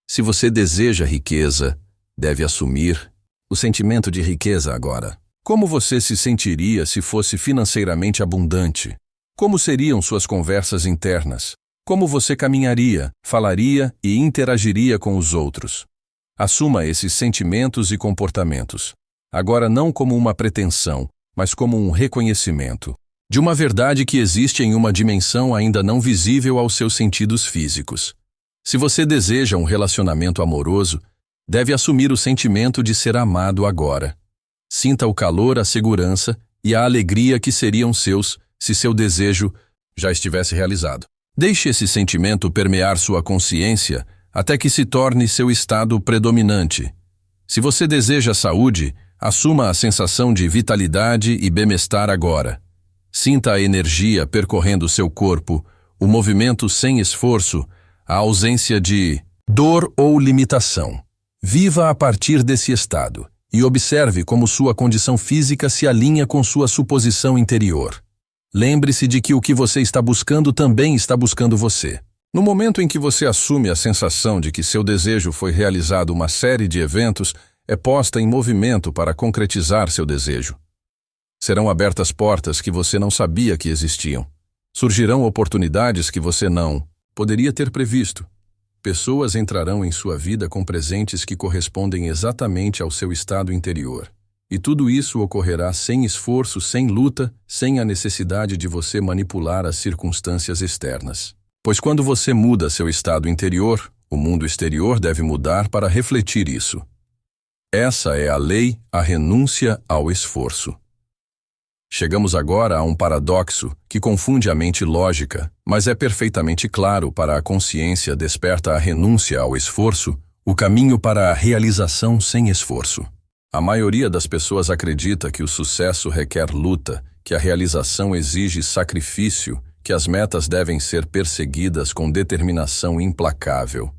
Se você deseja riqueza, deve assumir o sentimento de riqueza agora. Como você se sentiria se fosse financeiramente abundante? Como seriam suas conversas internas? Como você caminharia, falaria e interagiria com os outros? Assuma esses sentimentos e comportamentos, agora não como uma pretensão, mas como um reconhecimento de uma verdade que existe em uma dimensão ainda não visível aos seus sentidos físicos. Se você deseja um relacionamento amoroso, Deve assumir o sentimento de ser amado agora. Sinta o calor, a segurança e a alegria que seriam seus se seu desejo já estivesse realizado. Deixe esse sentimento permear sua consciência até que se torne seu estado predominante. Se você deseja saúde, assuma a sensação de vitalidade e bem-estar agora. Sinta a energia percorrendo seu corpo, o movimento sem esforço, a ausência de dor ou limitação. Viva a partir desse estado e observe como sua condição física se alinha com sua suposição interior. Lembre-se de que o que você está buscando também está buscando você. No momento em que você assume a sensação de que seu desejo foi realizado, uma série de eventos é posta em movimento para concretizar seu desejo. Serão abertas portas que você não sabia que existiam. Surgirão oportunidades que você não poderia ter previsto. Pessoas entrarão em sua vida com presentes que correspondem exatamente ao seu estado interior. E tudo isso ocorrerá sem esforço, sem luta, sem a necessidade de você manipular as circunstâncias externas. Pois quando você muda seu estado interior, o mundo exterior deve mudar para refletir isso. Essa é a lei, a renúncia ao esforço. Chegamos agora a um paradoxo que confunde a mente lógica, mas é perfeitamente claro para a consciência desperta a renúncia ao esforço, o caminho para a realização sem esforço. A maioria das pessoas acredita que o sucesso requer luta, que a realização exige sacrifício, que as metas devem ser perseguidas com determinação implacável.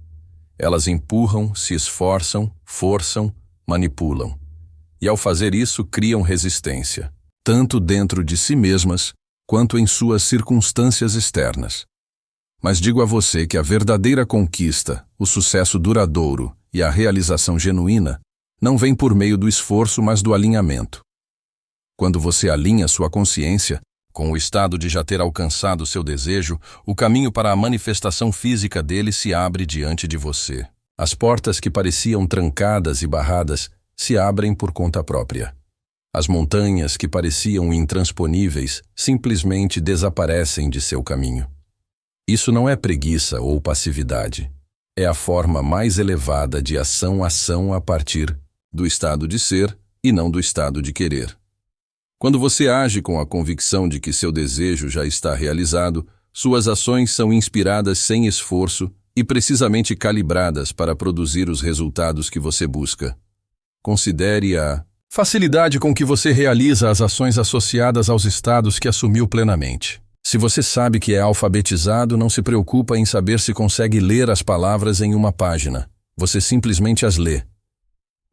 Elas empurram, se esforçam, forçam, manipulam. E ao fazer isso criam resistência, tanto dentro de si mesmas, quanto em suas circunstâncias externas. Mas digo a você que a verdadeira conquista, o sucesso duradouro e a realização genuína não vem por meio do esforço, mas do alinhamento. Quando você alinha sua consciência, com o estado de já ter alcançado seu desejo, o caminho para a manifestação física dele se abre diante de você. As portas que pareciam trancadas e barradas se abrem por conta própria. As montanhas que pareciam intransponíveis simplesmente desaparecem de seu caminho. Isso não é preguiça ou passividade. É a forma mais elevada de ação a partir do estado de ser e não do estado de querer. Quando você age com a convicção de que seu desejo já está realizado, suas ações são inspiradas sem esforço e precisamente calibradas para produzir os resultados que você busca. Considere a facilidade com que você realiza as ações associadas aos estados que assumiu plenamente. Se você sabe que é alfabetizado, não se preocupa em saber se consegue ler as palavras em uma página. Você simplesmente as lê.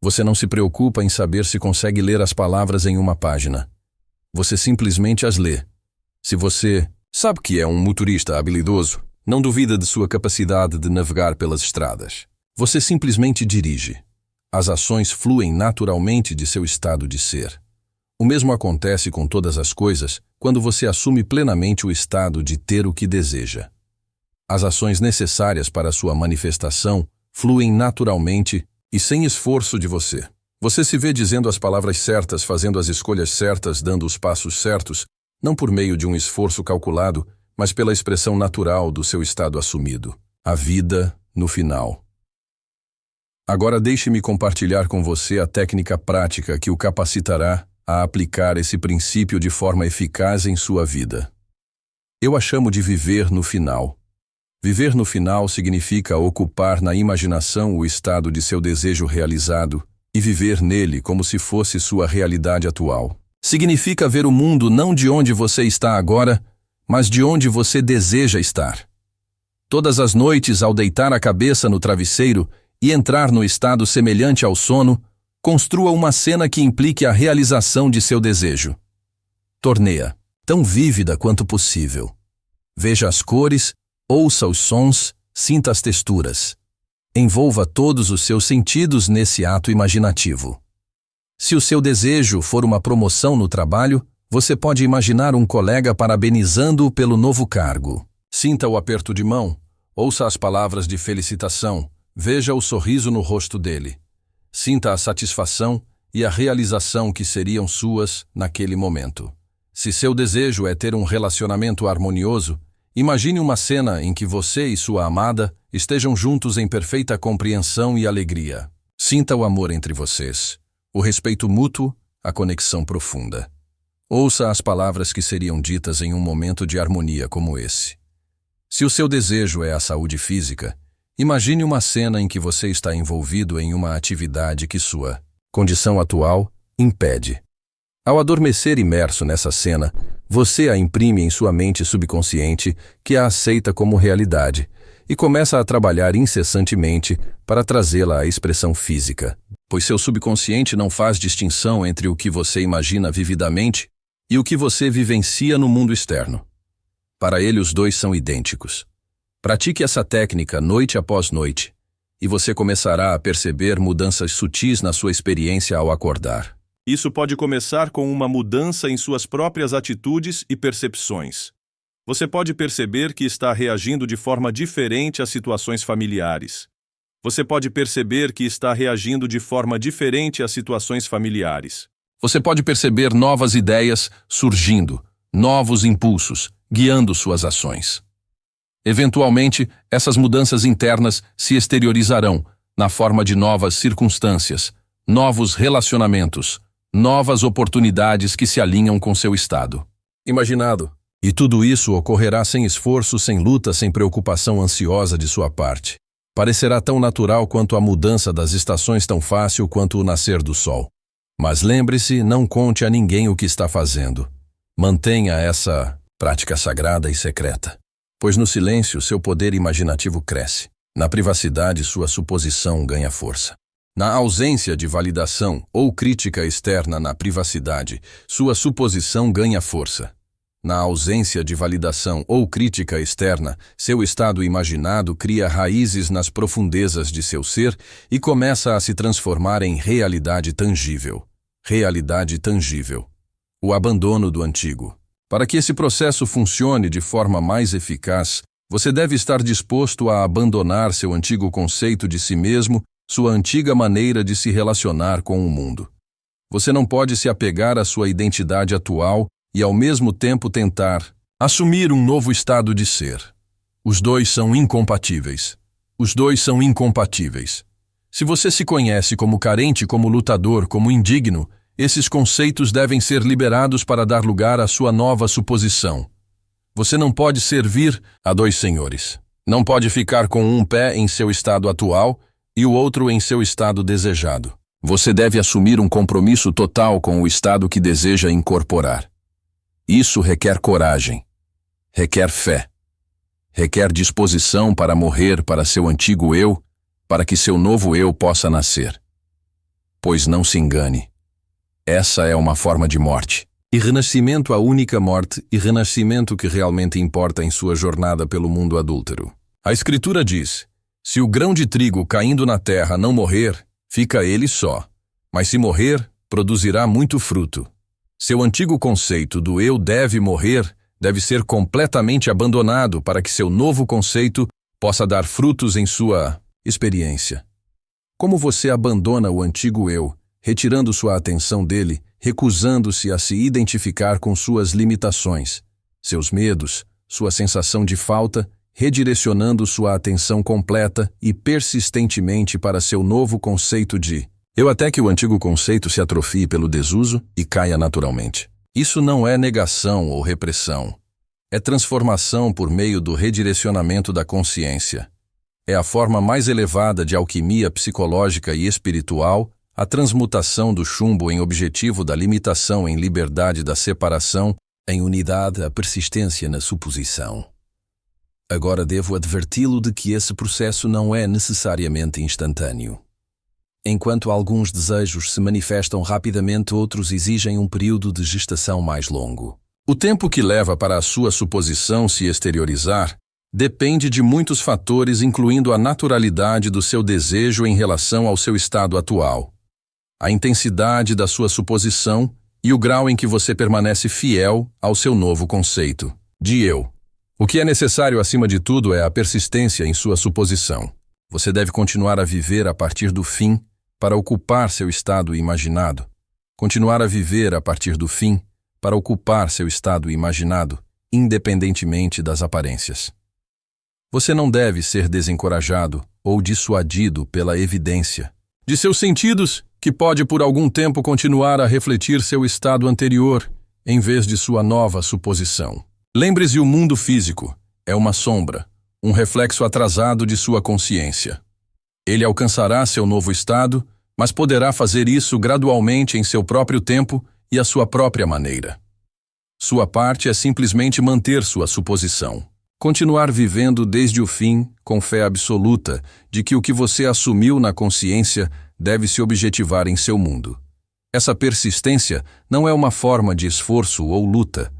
Você não se preocupa em saber se consegue ler as palavras em uma página. Você simplesmente as lê. Se você sabe que é um motorista habilidoso, não duvida de sua capacidade de navegar pelas estradas. Você simplesmente dirige. As ações fluem naturalmente de seu estado de ser. O mesmo acontece com todas as coisas quando você assume plenamente o estado de ter o que deseja. As ações necessárias para sua manifestação fluem naturalmente e sem esforço de você. Você se vê dizendo as palavras certas, fazendo as escolhas certas, dando os passos certos, não por meio de um esforço calculado, mas pela expressão natural do seu estado assumido. A vida no final. Agora deixe-me compartilhar com você a técnica prática que o capacitará a aplicar esse princípio de forma eficaz em sua vida. Eu a chamo de viver no final. Viver no final significa ocupar na imaginação o estado de seu desejo realizado e viver nele como se fosse sua realidade atual. Significa ver o mundo não de onde você está agora, mas de onde você deseja estar. Todas as noites, ao deitar a cabeça no travesseiro e entrar no estado semelhante ao sono, construa uma cena que implique a realização de seu desejo. Torne-a tão vívida quanto possível. Veja as cores, ouça os sons, sinta as texturas. Envolva todos os seus sentidos nesse ato imaginativo. Se o seu desejo for uma promoção no trabalho, você pode imaginar um colega parabenizando-o pelo novo cargo. Sinta o aperto de mão, ouça as palavras de felicitação, veja o sorriso no rosto dele. Sinta a satisfação e a realização que seriam suas naquele momento. Se seu desejo é ter um relacionamento harmonioso, imagine uma cena em que você e sua amada estejam juntos em perfeita compreensão e alegria. Sinta o amor entre vocês, o respeito mútuo, a conexão profunda. Ouça as palavras que seriam ditas em um momento de harmonia como esse. Se o seu desejo é a saúde física, imagine uma cena em que você está envolvido em uma atividade que sua condição atual impede. Ao adormecer imerso nessa cena, você a imprime em sua mente subconsciente, que a aceita como realidade, e começa a trabalhar incessantemente para trazê-la à expressão física, pois seu subconsciente não faz distinção entre o que você imagina vividamente e o que você vivencia no mundo externo. Para ele, os dois são idênticos. Pratique essa técnica noite após noite, e você começará a perceber mudanças sutis na sua experiência ao acordar. Isso pode começar com uma mudança em suas próprias atitudes e percepções. Você pode perceber que está reagindo de forma diferente às situações familiares. Você pode perceber que está reagindo de forma diferente às situações familiares. Você pode perceber novas ideias surgindo, novos impulsos, guiando suas ações. Eventualmente, essas mudanças internas se exteriorizarão na forma de novas circunstâncias, novos relacionamentos, novas oportunidades que se alinham com seu estado imaginado. E tudo isso ocorrerá sem esforço, sem luta, sem preocupação ansiosa de sua parte. Parecerá tão natural quanto a mudança das estações, tão fácil quanto o nascer do sol. Mas lembre-se, não conte a ninguém o que está fazendo. Mantenha essa prática sagrada e secreta, pois no silêncio seu poder imaginativo cresce. Na privacidade sua suposição ganha força. Na ausência de validação ou crítica externa na privacidade, sua suposição ganha força. Na ausência de validação ou crítica externa, seu estado imaginado cria raízes nas profundezas de seu ser e começa a se transformar em realidade tangível. Realidade tangível. O abandono do antigo. Para que esse processo funcione de forma mais eficaz, você deve estar disposto a abandonar seu antigo conceito de si mesmo, sua antiga maneira de se relacionar com o mundo. Você não pode se apegar à sua identidade atual e ao mesmo tempo tentar assumir um novo estado de ser. Os dois são incompatíveis. Os dois são incompatíveis. Se você se conhece como carente, como lutador, como indigno, esses conceitos devem ser liberados para dar lugar à sua nova suposição. Você não pode servir a dois senhores. Não pode ficar com um pé em seu estado atual e o outro em seu estado desejado. Você deve assumir um compromisso total com o estado que deseja incorporar. Isso requer coragem, requer fé, requer disposição para morrer para seu antigo eu, para que seu novo eu possa nascer. Pois não se engane, essa é uma forma de morte. E renascimento a única morte e renascimento que realmente importa em sua jornada pelo mundo adúltero. A Escritura diz, se o grão de trigo caindo na terra não morrer, fica ele só, mas se morrer, produzirá muito fruto. Seu antigo conceito do eu deve morrer deve ser completamente abandonado para que seu novo conceito possa dar frutos em sua experiência. Como você abandona o antigo eu, retirando sua atenção dele, recusando-se a se identificar com suas limitações, seus medos, sua sensação de falta, redirecionando sua atenção completa e persistentemente para seu novo conceito de eu, até que o antigo conceito se atrofie pelo desuso e caia naturalmente. Isso não é negação ou repressão. É transformação por meio do redirecionamento da consciência. É a forma mais elevada de alquimia psicológica e espiritual, a transmutação do chumbo em objetivo da limitação em liberdade da separação, em unidade a persistência na suposição. Agora devo adverti-lo de que esse processo não é necessariamente instantâneo. Enquanto alguns desejos se manifestam rapidamente, outros exigem um período de gestação mais longo. O tempo que leva para a sua suposição se exteriorizar depende de muitos fatores, incluindo a naturalidade do seu desejo em relação ao seu estado atual, a intensidade da sua suposição e o grau em que você permanece fiel ao seu novo conceito de eu. O que é necessário acima de tudo é a persistência em sua suposição. Você deve continuar a viver a partir do fim para ocupar seu estado imaginado. Continuar a viver a partir do fim para ocupar seu estado imaginado, independentemente das aparências. Você não deve ser desencorajado ou dissuadido pela evidência de seus sentidos, que pode por algum tempo continuar a refletir seu estado anterior, em vez de sua nova suposição. Lembre-se, o mundo físico é uma sombra, um reflexo atrasado de sua consciência. Ele alcançará seu novo estado, mas poderá fazer isso gradualmente em seu próprio tempo e à sua própria maneira. Sua parte é simplesmente manter sua suposição. Continuar vivendo desde o fim, com fé absoluta de que o que você assumiu na consciência deve se objetivar em seu mundo. Essa persistência não é uma forma de esforço ou luta.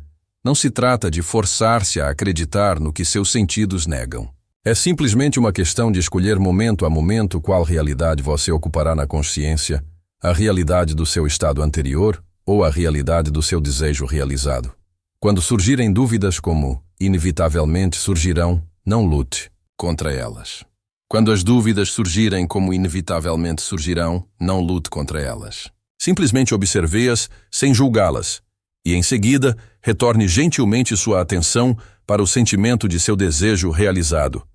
Não se trata de forçar-se a acreditar no que seus sentidos negam. É simplesmente uma questão de escolher momento a momento qual realidade você ocupará na consciência, a realidade do seu estado anterior ou a realidade do seu desejo realizado. Quando surgirem dúvidas como inevitavelmente surgirão, não lute contra elas. Quando as dúvidas surgirem como inevitavelmente surgirão, não lute contra elas. Simplesmente observe-as sem julgá-las e, em seguida, retorne gentilmente sua atenção para o sentimento de seu desejo realizado.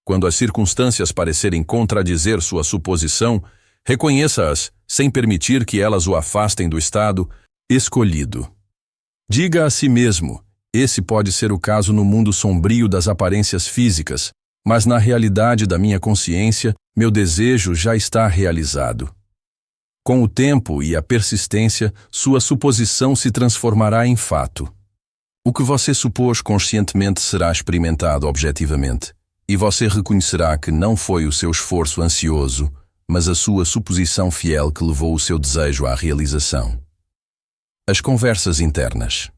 Quando as circunstâncias parecerem contradizer sua suposição, reconheça-as sem permitir que elas o afastem do estado escolhido. Diga a si mesmo: esse pode ser o caso no mundo sombrio das aparências físicas, mas na realidade da minha consciência, meu desejo já está realizado. Com o tempo e a persistência, sua suposição se transformará em fato. O que você supôs conscientemente será experimentado objetivamente, e você reconhecerá que não foi o seu esforço ansioso, mas a sua suposição fiel que levou o seu desejo à realização. As conversas internas.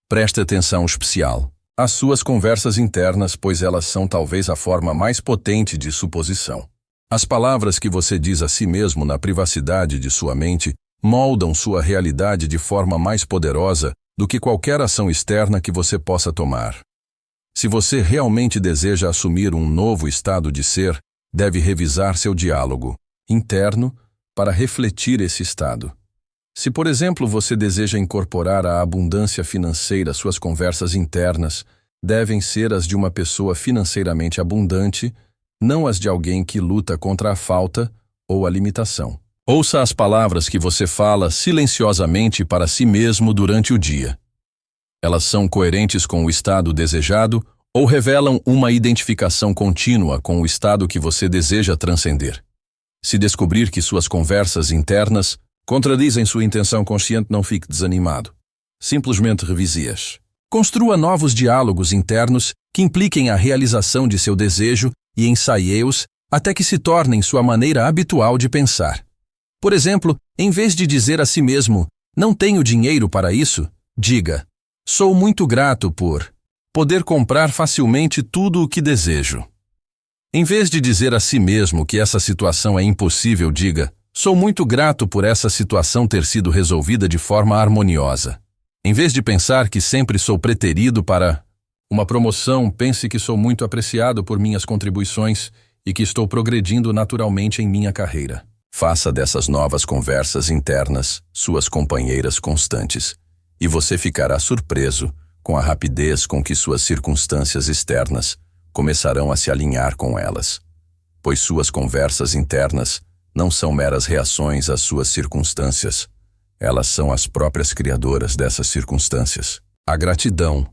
Preste atenção especial às suas conversas internas, pois elas são talvez a forma mais potente de suposição. As palavras que você diz a si mesmo na privacidade de sua mente moldam sua realidade de forma mais poderosa do que qualquer ação externa que você possa tomar. Se você realmente deseja assumir um novo estado de ser, deve revisar seu diálogo interno para refletir esse estado. Se, por exemplo, você deseja incorporar a abundância financeira, suas conversas internas devem ser as de uma pessoa financeiramente abundante, não as de alguém que luta contra a falta ou a limitação. Ouça as palavras que você fala silenciosamente para si mesmo durante o dia. Elas são coerentes com o estado desejado ou revelam uma identificação contínua com o estado que você deseja transcender. Se descobrir que suas conversas internas contradizem sua intenção consciente, não fique desanimado. Simplesmente revise-as. Construa novos diálogos internos que impliquem a realização de seu desejo e ensaie-os até que se tornem sua maneira habitual de pensar. Por exemplo, em vez de dizer a si mesmo, não tenho dinheiro para isso, diga, sou muito grato por poder comprar facilmente tudo o que desejo. Em vez de dizer a si mesmo que essa situação é impossível, diga, sou muito grato por essa situação ter sido resolvida de forma harmoniosa. Em vez de pensar que sempre sou preterido para uma promoção, pense que sou muito apreciado por minhas contribuições e que estou progredindo naturalmente em minha carreira. Faça dessas novas conversas internas suas companheiras constantes, e você ficará surpreso com a rapidez com que suas circunstâncias externas começarão a se alinhar com elas, pois suas conversas internas não são meras reações às suas circunstâncias, elas são as próprias criadoras dessas circunstâncias. A gratidão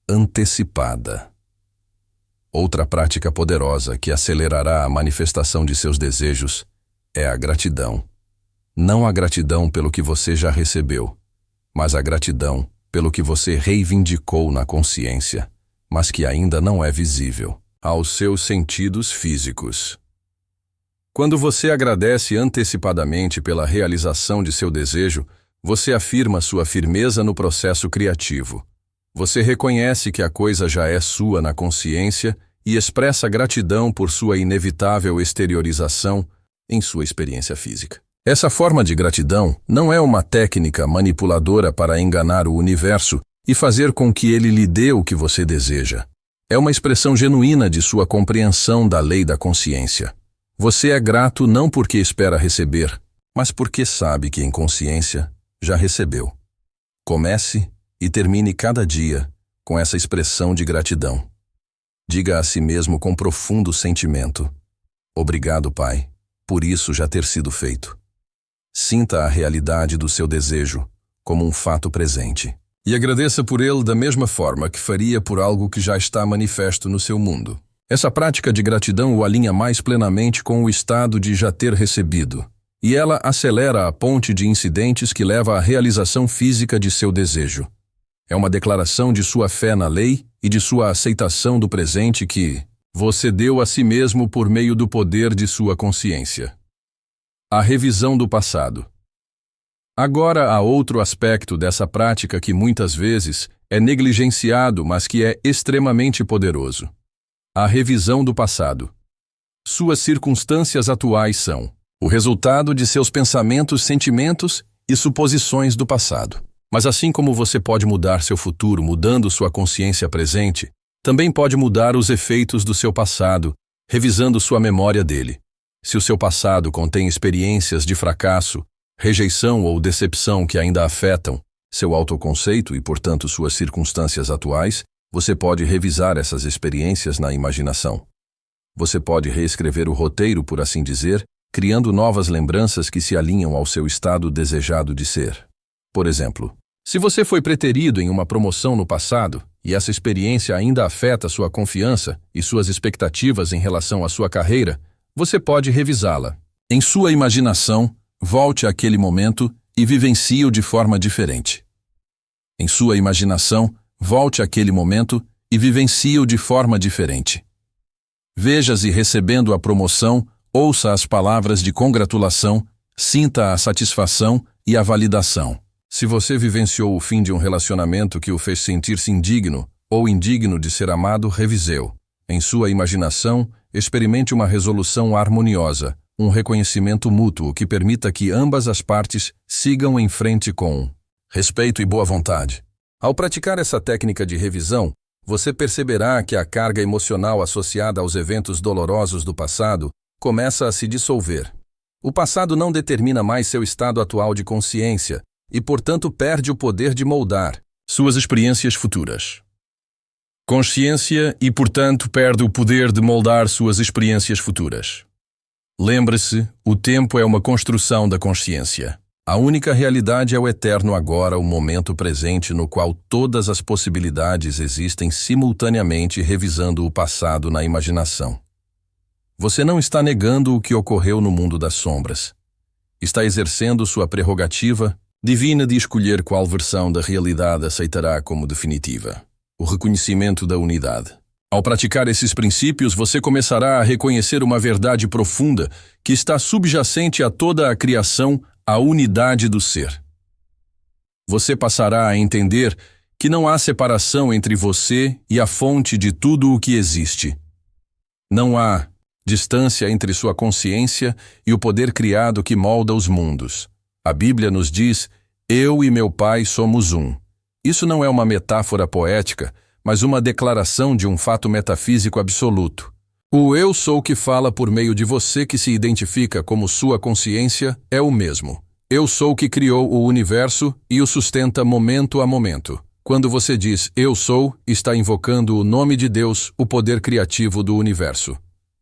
antecipada. Outra prática poderosa que acelerará a manifestação de seus desejos é a gratidão. Não a gratidão pelo que você já recebeu, mas a gratidão pelo que você reivindicou na consciência, mas que ainda não é visível aos seus sentidos físicos. Quando você agradece antecipadamente pela realização de seu desejo, você afirma sua firmeza no processo criativo. Você reconhece que a coisa já é sua na consciência e expressa gratidão por sua inevitável exteriorização em sua experiência física. Essa forma de gratidão não é uma técnica manipuladora para enganar o universo e fazer com que ele lhe dê o que você deseja. É uma expressão genuína de sua compreensão da lei da consciência. Você é grato não porque espera receber, mas porque sabe que em consciência já recebeu. Comece e termine cada dia com essa expressão de gratidão. Diga a si mesmo com profundo sentimento: obrigado, Pai, por isso já ter sido feito. Sinta a realidade do seu desejo como um fato presente. E agradeça por ele da mesma forma que faria por algo que já está manifesto no seu mundo. Essa prática de gratidão o alinha mais plenamente com o estado de já ter recebido, e ela acelera a ponte de incidentes que leva à realização física de seu desejo. É uma declaração de sua fé na lei e de sua aceitação do presente que você deu a si mesmo por meio do poder de sua consciência. A revisão do passado. Agora há outro aspecto dessa prática que muitas vezes é negligenciado, mas que é extremamente poderoso. A revisão do passado. Suas circunstâncias atuais são o resultado de seus pensamentos, sentimentos e suposições do passado. Mas assim como você pode mudar seu futuro mudando sua consciência presente, também pode mudar os efeitos do seu passado, revisando sua memória dele. Se o seu passado contém experiências de fracasso, rejeição ou decepção que ainda afetam seu autoconceito e, portanto, suas circunstâncias atuais, você pode revisar essas experiências na imaginação. Você pode reescrever o roteiro, por assim dizer, criando novas lembranças que se alinham ao seu estado desejado de ser. Por exemplo, se você foi preterido em uma promoção no passado e essa experiência ainda afeta sua confiança e suas expectativas em relação à sua carreira, você pode revisá-la. Em sua imaginação, volte àquele momento e vivencie-o de forma diferente. Em sua imaginação, volte àquele momento e vivencie-o de forma diferente. Veja-se recebendo a promoção, ouça as palavras de congratulação, sinta a satisfação e a validação. Se você vivenciou o fim de um relacionamento que o fez sentir-se indigno ou indigno de ser amado, reviseu. Em sua imaginação, experimente uma resolução harmoniosa, um reconhecimento mútuo que permita que ambas as partes sigam em frente com respeito e boa vontade. Ao praticar essa técnica de revisão, você perceberá que a carga emocional associada aos eventos dolorosos do passado começa a se dissolver. O passado não determina mais seu estado atual de consciência e, portanto, perde o poder de moldar suas experiências futuras. Consciência e, portanto, perde o poder de moldar suas experiências futuras. Lembre-se, o tempo é uma construção da consciência. A única realidade é o eterno agora, o momento presente no qual todas as possibilidades existem simultaneamente revisando o passado na imaginação. Você não está negando o que ocorreu no mundo das sombras. Está exercendo sua prerrogativa divina de escolher qual versão da realidade aceitará como definitiva. O reconhecimento da unidade. Ao praticar esses princípios, você começará a reconhecer uma verdade profunda que está subjacente a toda a criação, a unidade do ser. Você passará a entender que não há separação entre você e a fonte de tudo o que existe. Não há distância entre sua consciência e o poder criado que molda os mundos. A Bíblia nos diz: eu e meu Pai somos um. Isso não é uma metáfora poética, mas uma declaração de um fato metafísico absoluto. O eu sou que fala por meio de você que se identifica como sua consciência é o mesmo. Eu sou que criou o universo e o sustenta momento a momento. Quando você diz eu sou, está invocando o nome de Deus, o poder criativo do universo.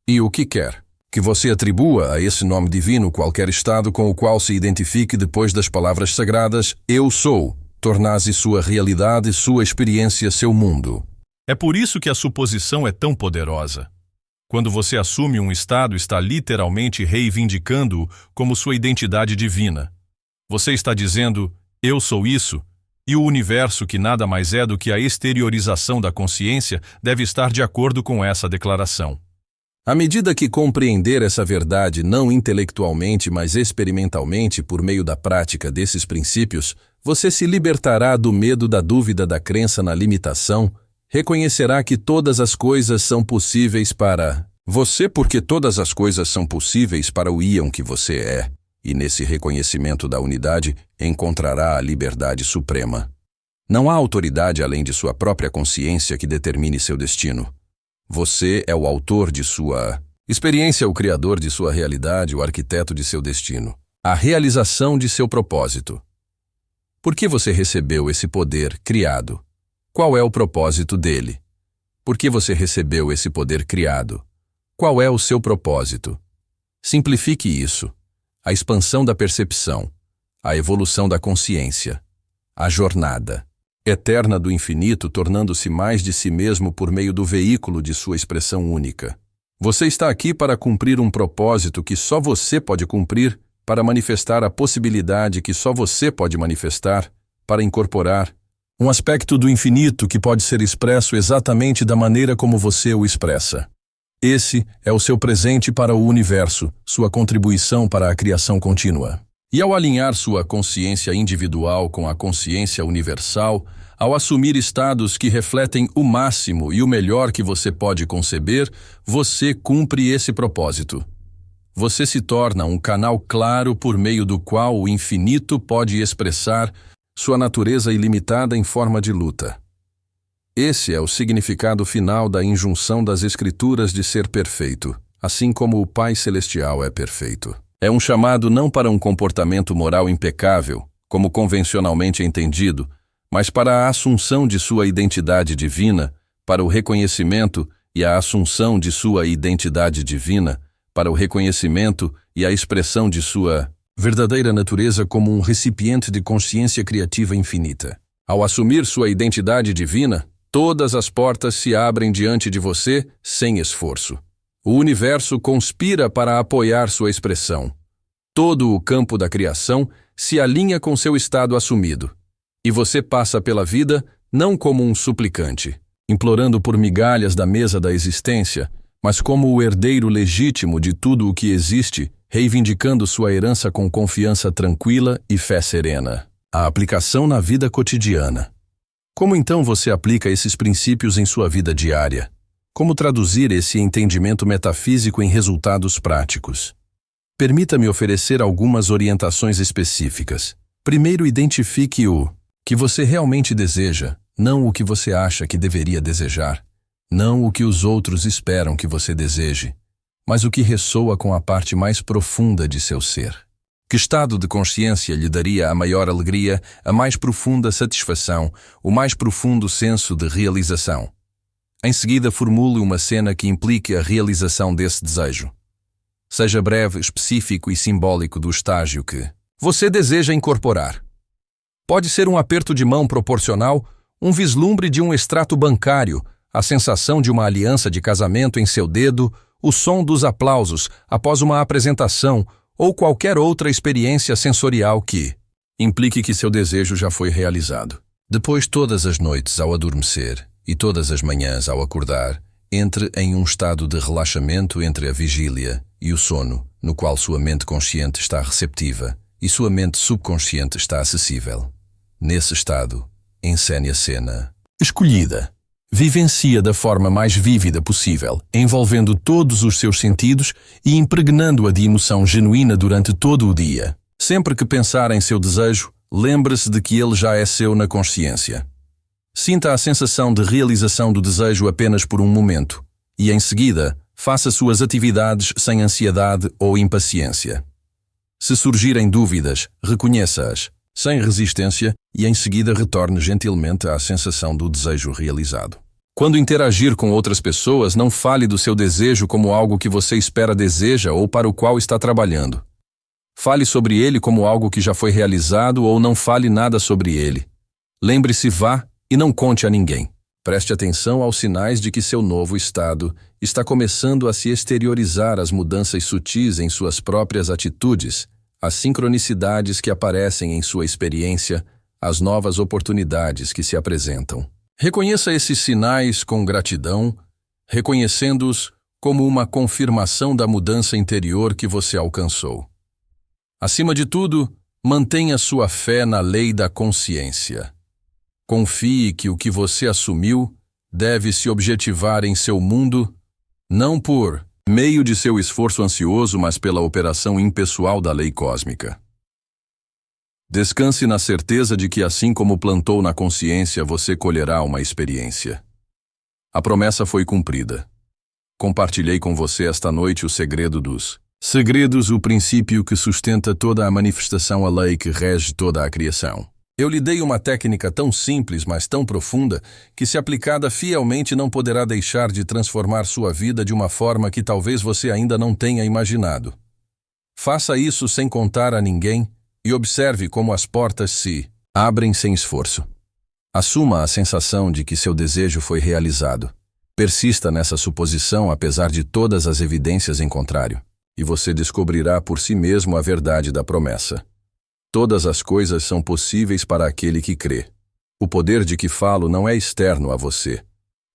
E o que quer? Que você atribua a esse nome divino qualquer estado com o qual se identifique depois das palavras sagradas eu sou. Tornasse sua realidade, sua experiência, seu mundo. É por isso que a suposição é tão poderosa. Quando você assume um estado, está literalmente reivindicando-o como sua identidade divina. Você está dizendo, eu sou isso, e o universo, que nada mais é do que a exteriorização da consciência, deve estar de acordo com essa declaração. À medida que compreender essa verdade não intelectualmente, mas experimentalmente por meio da prática desses princípios, você se libertará do medo, da dúvida, da crença na limitação, reconhecerá que todas as coisas são possíveis para você porque todas as coisas são possíveis para o íon que você é, e nesse reconhecimento da unidade encontrará a liberdade suprema. Não há autoridade além de sua própria consciência que determine seu destino. Você é o autor de sua experiência, o criador de sua realidade, o arquiteto de seu destino, a realização de seu propósito. Por que você recebeu esse poder criado? Qual é o propósito dele? Por que você recebeu esse poder criado? Qual é o seu propósito? Simplifique isso. A expansão da percepção, a evolução da consciência, a jornada eterna do infinito tornando-se mais de si mesmo por meio do veículo de sua expressão única. Você está aqui para cumprir um propósito que só você pode cumprir, para manifestar a possibilidade que só você pode manifestar, para incorporar um aspecto do infinito que pode ser expresso exatamente da maneira como você o expressa. Esse é o seu presente para o universo, sua contribuição para a criação contínua. E ao alinhar sua consciência individual com a consciência universal, ao assumir estados que refletem o máximo e o melhor que você pode conceber, você cumpre esse propósito. Você se torna um canal claro por meio do qual o infinito pode expressar sua natureza ilimitada em forma de luta. Esse é o significado final da injunção das Escrituras de ser perfeito, assim como o Pai Celestial é perfeito. É um chamado não para um comportamento moral impecável, como convencionalmente entendido, mas para a assunção de sua identidade divina, para o reconhecimento e a assunção de sua identidade divina, para o reconhecimento e a expressão de sua verdadeira natureza como um recipiente de consciência criativa infinita. Ao assumir sua identidade divina, todas as portas se abrem diante de você sem esforço. O universo conspira para apoiar sua expressão. Todo o campo da criação se alinha com seu estado assumido. E você passa pela vida não como um suplicante, implorando por migalhas da mesa da existência, mas como o herdeiro legítimo de tudo o que existe, reivindicando sua herança com confiança tranquila e fé serena. A aplicação na vida cotidiana. Como então você aplica esses princípios em sua vida diária? Como traduzir esse entendimento metafísico em resultados práticos? Permita-me oferecer algumas orientações específicas. Primeiro, identifique o que você realmente deseja, não o que você acha que deveria desejar, não o que os outros esperam que você deseje, mas o que ressoa com a parte mais profunda de seu ser. Que estado de consciência lhe daria a maior alegria, a mais profunda satisfação, o mais profundo senso de realização? Em seguida, formule uma cena que implique a realização desse desejo. Seja breve, específico e simbólico do estágio que você deseja incorporar. Pode ser um aperto de mão proporcional, um vislumbre de um extrato bancário, a sensação de uma aliança de casamento em seu dedo, o som dos aplausos após uma apresentação ou qualquer outra experiência sensorial que implique que seu desejo já foi realizado. Depois, todas as noites ao adormecer e todas as manhãs ao acordar, entre em um estado de relaxamento entre a vigília e o sono, no qual sua mente consciente está receptiva e sua mente subconsciente está acessível. Nesse estado, encene a cena escolhida. Vivencia da forma mais vívida possível, envolvendo todos os seus sentidos e impregnando-a de emoção genuína durante todo o dia. Sempre que pensar em seu desejo, lembre-se de que ele já é seu na consciência. Sinta a sensação de realização do desejo apenas por um momento, e em seguida, faça suas atividades sem ansiedade ou impaciência. Se surgirem dúvidas, reconheça-as, sem resistência, e em seguida retorne gentilmente à sensação do desejo realizado. Quando interagir com outras pessoas, não fale do seu desejo como algo que você espera deseja ou para o qual está trabalhando. Fale sobre ele como algo que já foi realizado ou não fale nada sobre ele. Lembre-se, vá e não conte a ninguém. Preste atenção aos sinais de que seu novo estado está começando a se exteriorizar as mudanças sutis em suas próprias atitudes, as sincronicidades que aparecem em sua experiência, as novas oportunidades que se apresentam. Reconheça esses sinais com gratidão, reconhecendo-os como uma confirmação da mudança interior que você alcançou. Acima de tudo, mantenha sua fé na lei da consciência. Confie que o que você assumiu deve se objetivar em seu mundo, não por meio de seu esforço ansioso, mas pela operação impessoal da lei cósmica. Descanse na certeza de que, assim como plantou na consciência, você colherá uma experiência. A promessa foi cumprida. Compartilhei com você esta noite o segredo dos segredos, o princípio que sustenta toda a manifestação, a lei que rege toda a criação. Eu lhe dei uma técnica tão simples, mas tão profunda, que se aplicada fielmente não poderá deixar de transformar sua vida de uma forma que talvez você ainda não tenha imaginado. Faça isso sem contar a ninguém e observe como as portas se abrem sem esforço. Assuma a sensação de que seu desejo foi realizado. Persista nessa suposição apesar de todas as evidências em contrário, e você descobrirá por si mesmo a verdade da promessa. Todas as coisas são possíveis para aquele que crê. O poder de que falo não é externo a você.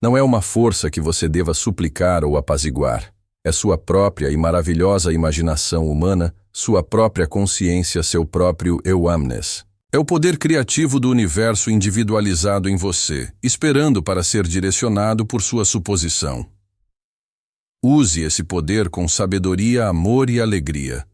Não é uma força que você deva suplicar ou apaziguar. É sua própria e maravilhosa imaginação humana, sua própria consciência, seu próprio eu-amness. É o poder criativo do universo individualizado em você, esperando para ser direcionado por sua suposição. Use esse poder com sabedoria, amor e alegria.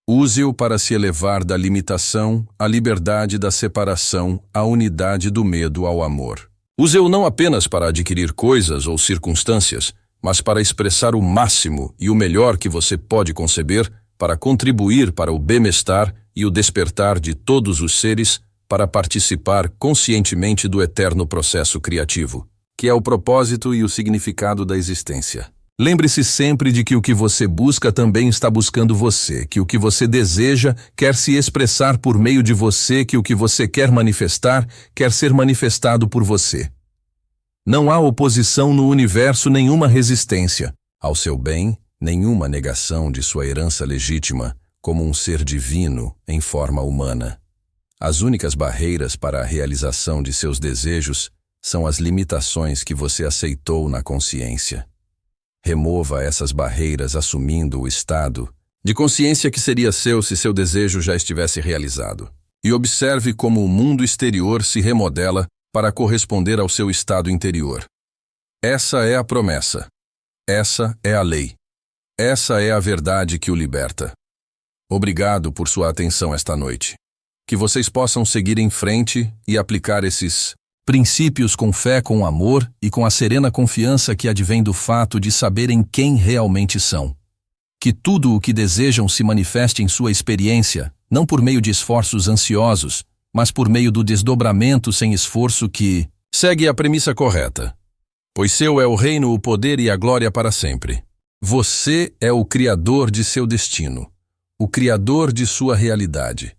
Use-o para se elevar da limitação, à liberdade da separação, à unidade do medo ao amor. Use-o não apenas para adquirir coisas ou circunstâncias, mas para expressar o máximo e o melhor que você pode conceber, para contribuir para o bem-estar e o despertar de todos os seres, para participar conscientemente do eterno processo criativo, que é o propósito e o significado da existência. Lembre-se sempre de que o que você busca também está buscando você, que o que você deseja quer se expressar por meio de você, que o que você quer manifestar quer ser manifestado por você. Não há oposição no universo, nenhuma resistência ao seu bem, nenhuma negação de sua herança legítima como um ser divino em forma humana. As únicas barreiras para a realização de seus desejos são as limitações que você aceitou na consciência. Remova essas barreiras assumindo o estado de consciência que seria seu se seu desejo já estivesse realizado. E observe como o mundo exterior se remodela para corresponder ao seu estado interior. Essa é a promessa. Essa é a lei. Essa é a verdade que o liberta. Obrigado por sua atenção esta noite. Que vocês possam seguir em frente e aplicar esses princípios com fé, com amor e com a serena confiança que advém do fato de saberem quem realmente são. Que tudo o que desejam se manifeste em sua experiência, não por meio de esforços ansiosos, mas por meio do desdobramento sem esforço que segue a premissa correta. Pois seu é o reino, o poder e a glória para sempre. Você é o criador de seu destino, o criador de sua realidade,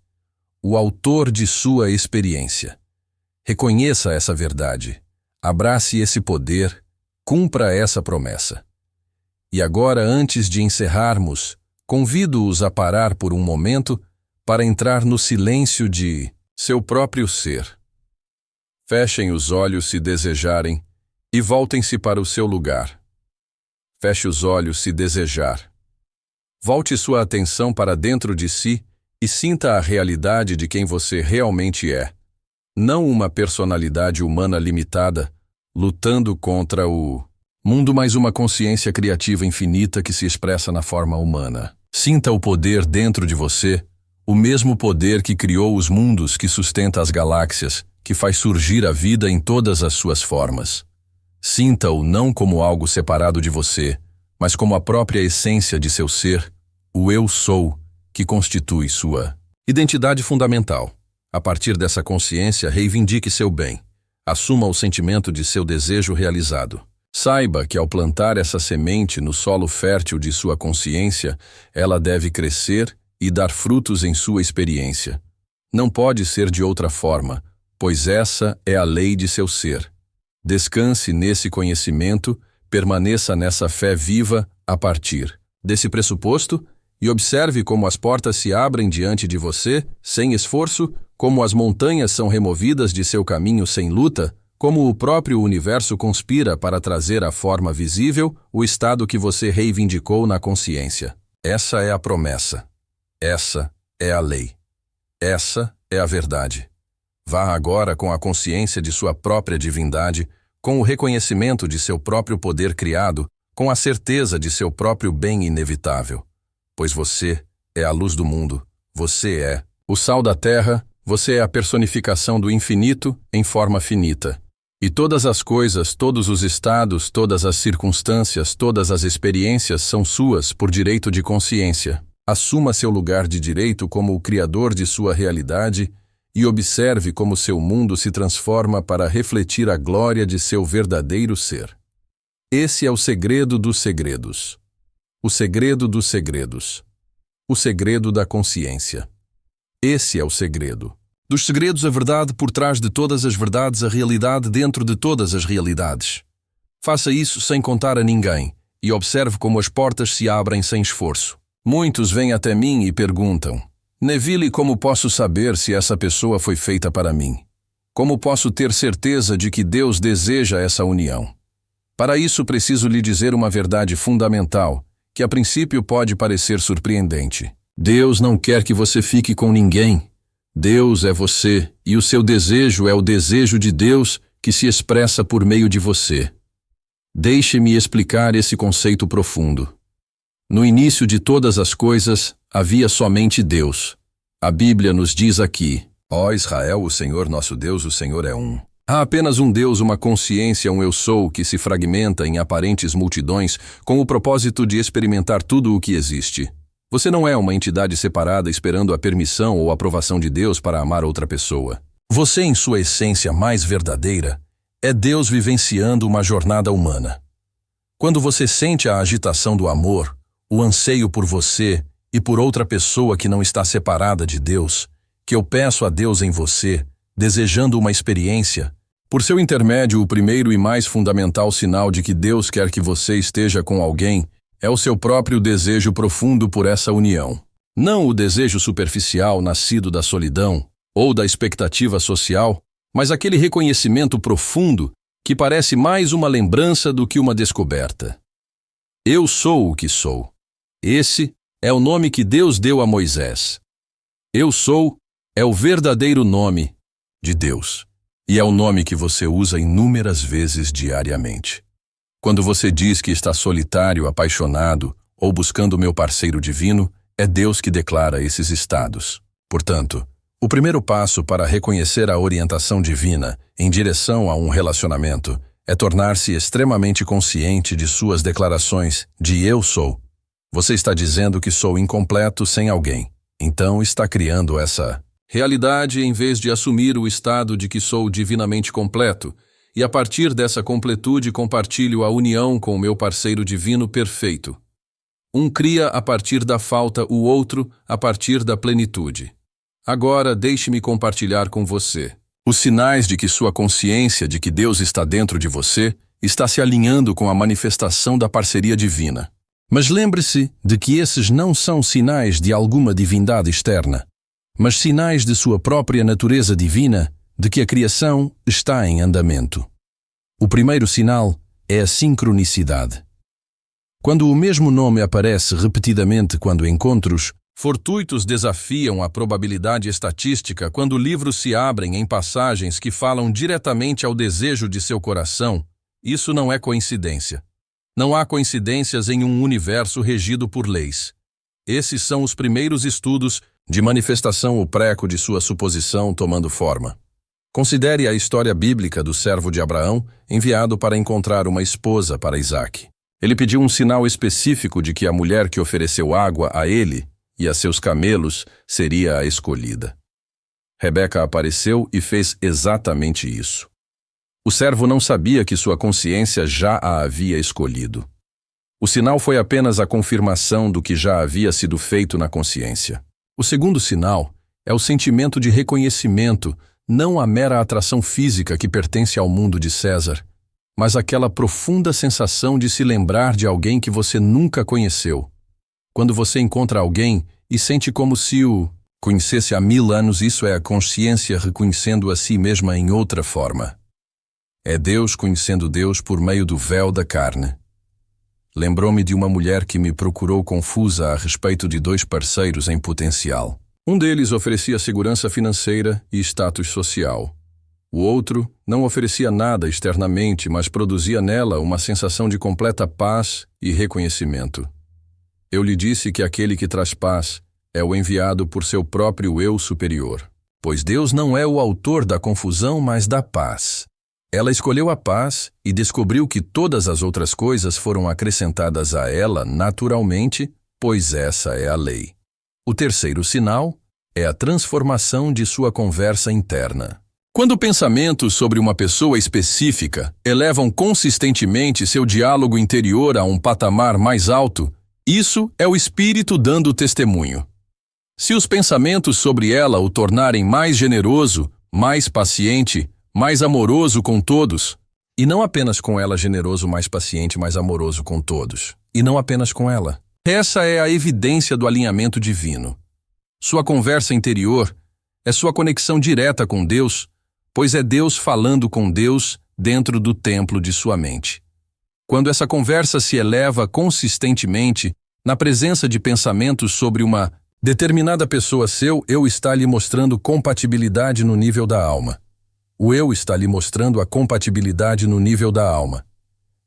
o autor de sua experiência. Reconheça essa verdade, abrace esse poder, cumpra essa promessa. E agora, antes de encerrarmos, convido-os a parar por um momento para entrar no silêncio de seu próprio ser. Fechem os olhos se desejarem e voltem-se para o seu lugar. Feche os olhos se desejar. Volte sua atenção para dentro de si e sinta a realidade de quem você realmente é. Não uma personalidade humana limitada, lutando contra o mundo, mas uma consciência criativa infinita que se expressa na forma humana. Sinta o poder dentro de você, o mesmo poder que criou os mundos, que sustenta as galáxias, que faz surgir a vida em todas as suas formas. Sinta-o não como algo separado de você, mas como a própria essência de seu ser, o Eu Sou, que constitui sua identidade fundamental. A partir dessa consciência, reivindique seu bem. Assuma o sentimento de seu desejo realizado. Saiba que ao plantar essa semente no solo fértil de sua consciência, ela deve crescer e dar frutos em sua experiência. Não pode ser de outra forma, pois essa é a lei de seu ser. Descanse nesse conhecimento, permaneça nessa fé viva a partir desse pressuposto e observe como as portas se abrem diante de você, sem esforço, como as montanhas são removidas de seu caminho sem luta, como o próprio universo conspira para trazer à forma visível o estado que você reivindicou na consciência. Essa é a promessa. Essa é a lei. Essa é a verdade. Vá agora com a consciência de sua própria divindade, com o reconhecimento de seu próprio poder criado, com a certeza de seu próprio bem inevitável. Pois você é a luz do mundo, você é o sal da terra, você é a personificação do infinito em forma finita. E todas as coisas, todos os estados, todas as circunstâncias, todas as experiências são suas por direito de consciência. Assuma seu lugar de direito como o criador de sua realidade e observe como seu mundo se transforma para refletir a glória de seu verdadeiro ser. Esse é o segredo dos segredos. O segredo dos segredos. O segredo da consciência. Esse é o segredo. Dos segredos, a verdade por trás de todas as verdades, a realidade dentro de todas as realidades. Faça isso sem contar a ninguém e observe como as portas se abrem sem esforço. Muitos vêm até mim e perguntam: Neville, como posso saber se essa pessoa foi feita para mim? Como posso ter certeza de que Deus deseja essa união? Para isso, preciso lhe dizer uma verdade fundamental, que a princípio pode parecer surpreendente. Deus não quer que você fique com ninguém. Deus é você, e o seu desejo é o desejo de Deus que se expressa por meio de você. Deixe-me explicar esse conceito profundo. No início de todas as coisas, havia somente Deus. A Bíblia nos diz aqui: Ó Israel, o Senhor nosso Deus, o Senhor é um. Há apenas um Deus, uma consciência, um eu sou que se fragmenta em aparentes multidões com o propósito de experimentar tudo o que existe. Você não é uma entidade separada esperando a permissão ou aprovação de Deus para amar outra pessoa. Você, em sua essência mais verdadeira, é Deus vivenciando uma jornada humana. Quando você sente a agitação do amor, o anseio por você e por outra pessoa que não está separada de Deus, que eu peço a Deus em você, desejando uma experiência, por seu intermédio, o primeiro e mais fundamental sinal de que Deus quer que você esteja com alguém é o seu próprio desejo profundo por essa união. Não o desejo superficial nascido da solidão ou da expectativa social, mas aquele reconhecimento profundo que parece mais uma lembrança do que uma descoberta. Eu sou o que sou. Esse é o nome que Deus deu a Moisés. Eu sou é o verdadeiro nome de Deus. E é o nome que você usa inúmeras vezes diariamente. Quando você diz que está solitário, apaixonado ou buscando meu parceiro divino, é Deus que declara esses estados. Portanto, o primeiro passo para reconhecer a orientação divina em direção a um relacionamento é tornar-se extremamente consciente de suas declarações de eu sou. Você está dizendo que sou incompleto sem alguém. Então está criando essa realidade em vez de assumir o estado de que sou divinamente completo, e a partir dessa completude compartilho a união com o meu parceiro divino perfeito. Um cria a partir da falta, o outro a partir da plenitude. Agora deixe-me compartilhar com você os sinais de que sua consciência de que Deus está dentro de você está se alinhando com a manifestação da parceria divina. Mas lembre-se de que esses não são sinais de alguma divindade externa, mas sinais de sua própria natureza divina, de que a criação está em andamento. O primeiro sinal é a sincronicidade. Quando o mesmo nome aparece repetidamente quando encontros fortuitos desafiam a probabilidade estatística, quando livros se abrem em passagens que falam diretamente ao desejo de seu coração, isso não é coincidência. Não há coincidências em um universo regido por leis. Esses são os primeiros estudos de manifestação, o preco de sua suposição tomando forma. Considere a história bíblica do servo de Abraão, enviado para encontrar uma esposa para Isaque. Ele pediu um sinal específico de que a mulher que ofereceu água a ele e a seus camelos seria a escolhida. Rebeca apareceu e fez exatamente isso. O servo não sabia que sua consciência já a havia escolhido. O sinal foi apenas a confirmação do que já havia sido feito na consciência. O segundo sinal é o sentimento de reconhecimento, não a mera atração física que pertence ao mundo de César, mas aquela profunda sensação de se lembrar de alguém que você nunca conheceu. Quando você encontra alguém e sente como se o conhecesse há 1000 anos, isso é a consciência reconhecendo a si mesma em outra forma. É Deus conhecendo Deus por meio do véu da carne. Lembrou-me de uma mulher que me procurou confusa a respeito de 2 parceiros em potencial. Um deles oferecia segurança financeira e status social. O outro não oferecia nada externamente, mas produzia nela uma sensação de completa paz e reconhecimento. Eu lhe disse que aquele que traz paz é o enviado por seu próprio eu superior, pois Deus não é o autor da confusão, mas da paz. Ela escolheu a paz e descobriu que todas as outras coisas foram acrescentadas a ela naturalmente, pois essa é a lei. O terceiro sinal é a transformação de sua conversa interna. Quando pensamentos sobre uma pessoa específica elevam consistentemente seu diálogo interior a um patamar mais alto, Isso é o espírito dando testemunho. Se os pensamentos sobre ela o tornarem mais generoso, mais paciente, mais amoroso com todos, e não apenas com ela generoso, mais paciente, mais amoroso com todos, e não apenas com ela. Essa é a evidência do alinhamento divino. Sua conversa interior é sua conexão direta com Deus, pois é Deus falando com Deus dentro do templo de sua mente. Quando essa conversa se eleva consistentemente na presença de pensamentos sobre uma determinada pessoa, seu eu está lhe mostrando compatibilidade no nível da alma. O eu está lhe mostrando a compatibilidade no nível da alma.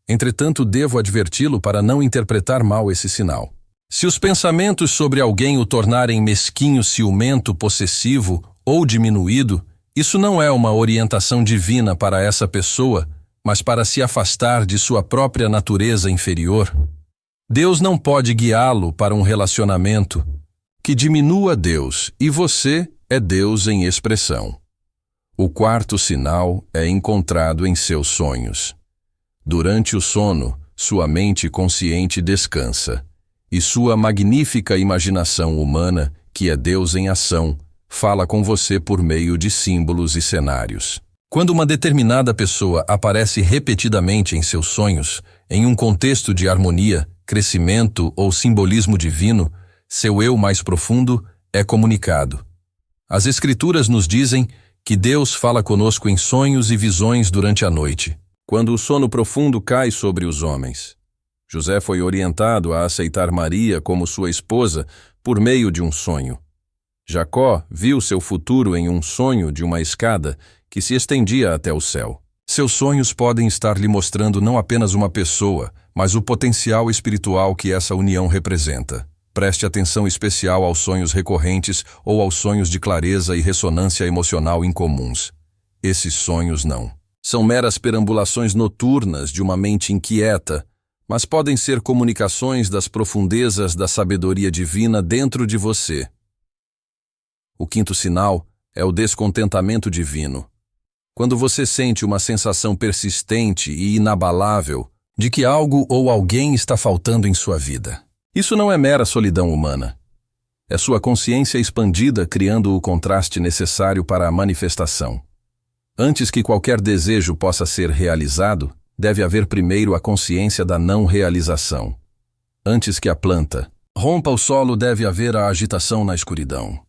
Entretanto, devo adverti-lo para não interpretar mal esse sinal. Se os pensamentos sobre alguém o tornarem mesquinho, ciumento, possessivo ou diminuído, isso não é uma orientação divina para essa pessoa, mas para se afastar de sua própria natureza inferior. Deus não pode guiá-lo para um relacionamento que diminua Deus, e você é Deus em expressão. O quarto sinal é encontrado em seus sonhos. Durante o sono, sua mente consciente descansa, e sua magnífica imaginação humana, que é Deus em ação, fala com você por meio de símbolos e cenários. Quando uma determinada pessoa aparece repetidamente em seus sonhos, em um contexto de harmonia, crescimento ou simbolismo divino, seu eu mais profundo é comunicado. As Escrituras nos dizem que Deus fala conosco em sonhos e visões durante a noite, quando o sono profundo cai sobre os homens. José foi orientado a aceitar Maria como sua esposa por meio de um sonho. Jacó viu seu futuro em um sonho de uma escada que se estendia até o céu. Seus sonhos podem estar lhe mostrando não apenas uma pessoa, mas o potencial espiritual que essa união representa. Preste atenção especial aos sonhos recorrentes ou aos sonhos de clareza e ressonância emocional incomuns. Esses sonhos não são meras perambulações noturnas de uma mente inquieta, mas podem ser comunicações das profundezas da sabedoria divina dentro de você. O quinto sinal é o descontentamento divino. Quando você sente uma sensação persistente e inabalável de que algo ou alguém está faltando em sua vida. Isso não é mera solidão humana. É sua consciência expandida criando o contraste necessário para a manifestação. Antes que qualquer desejo possa ser realizado, deve haver primeiro a consciência da não realização. Antes que a planta rompa o solo, deve haver a agitação na escuridão.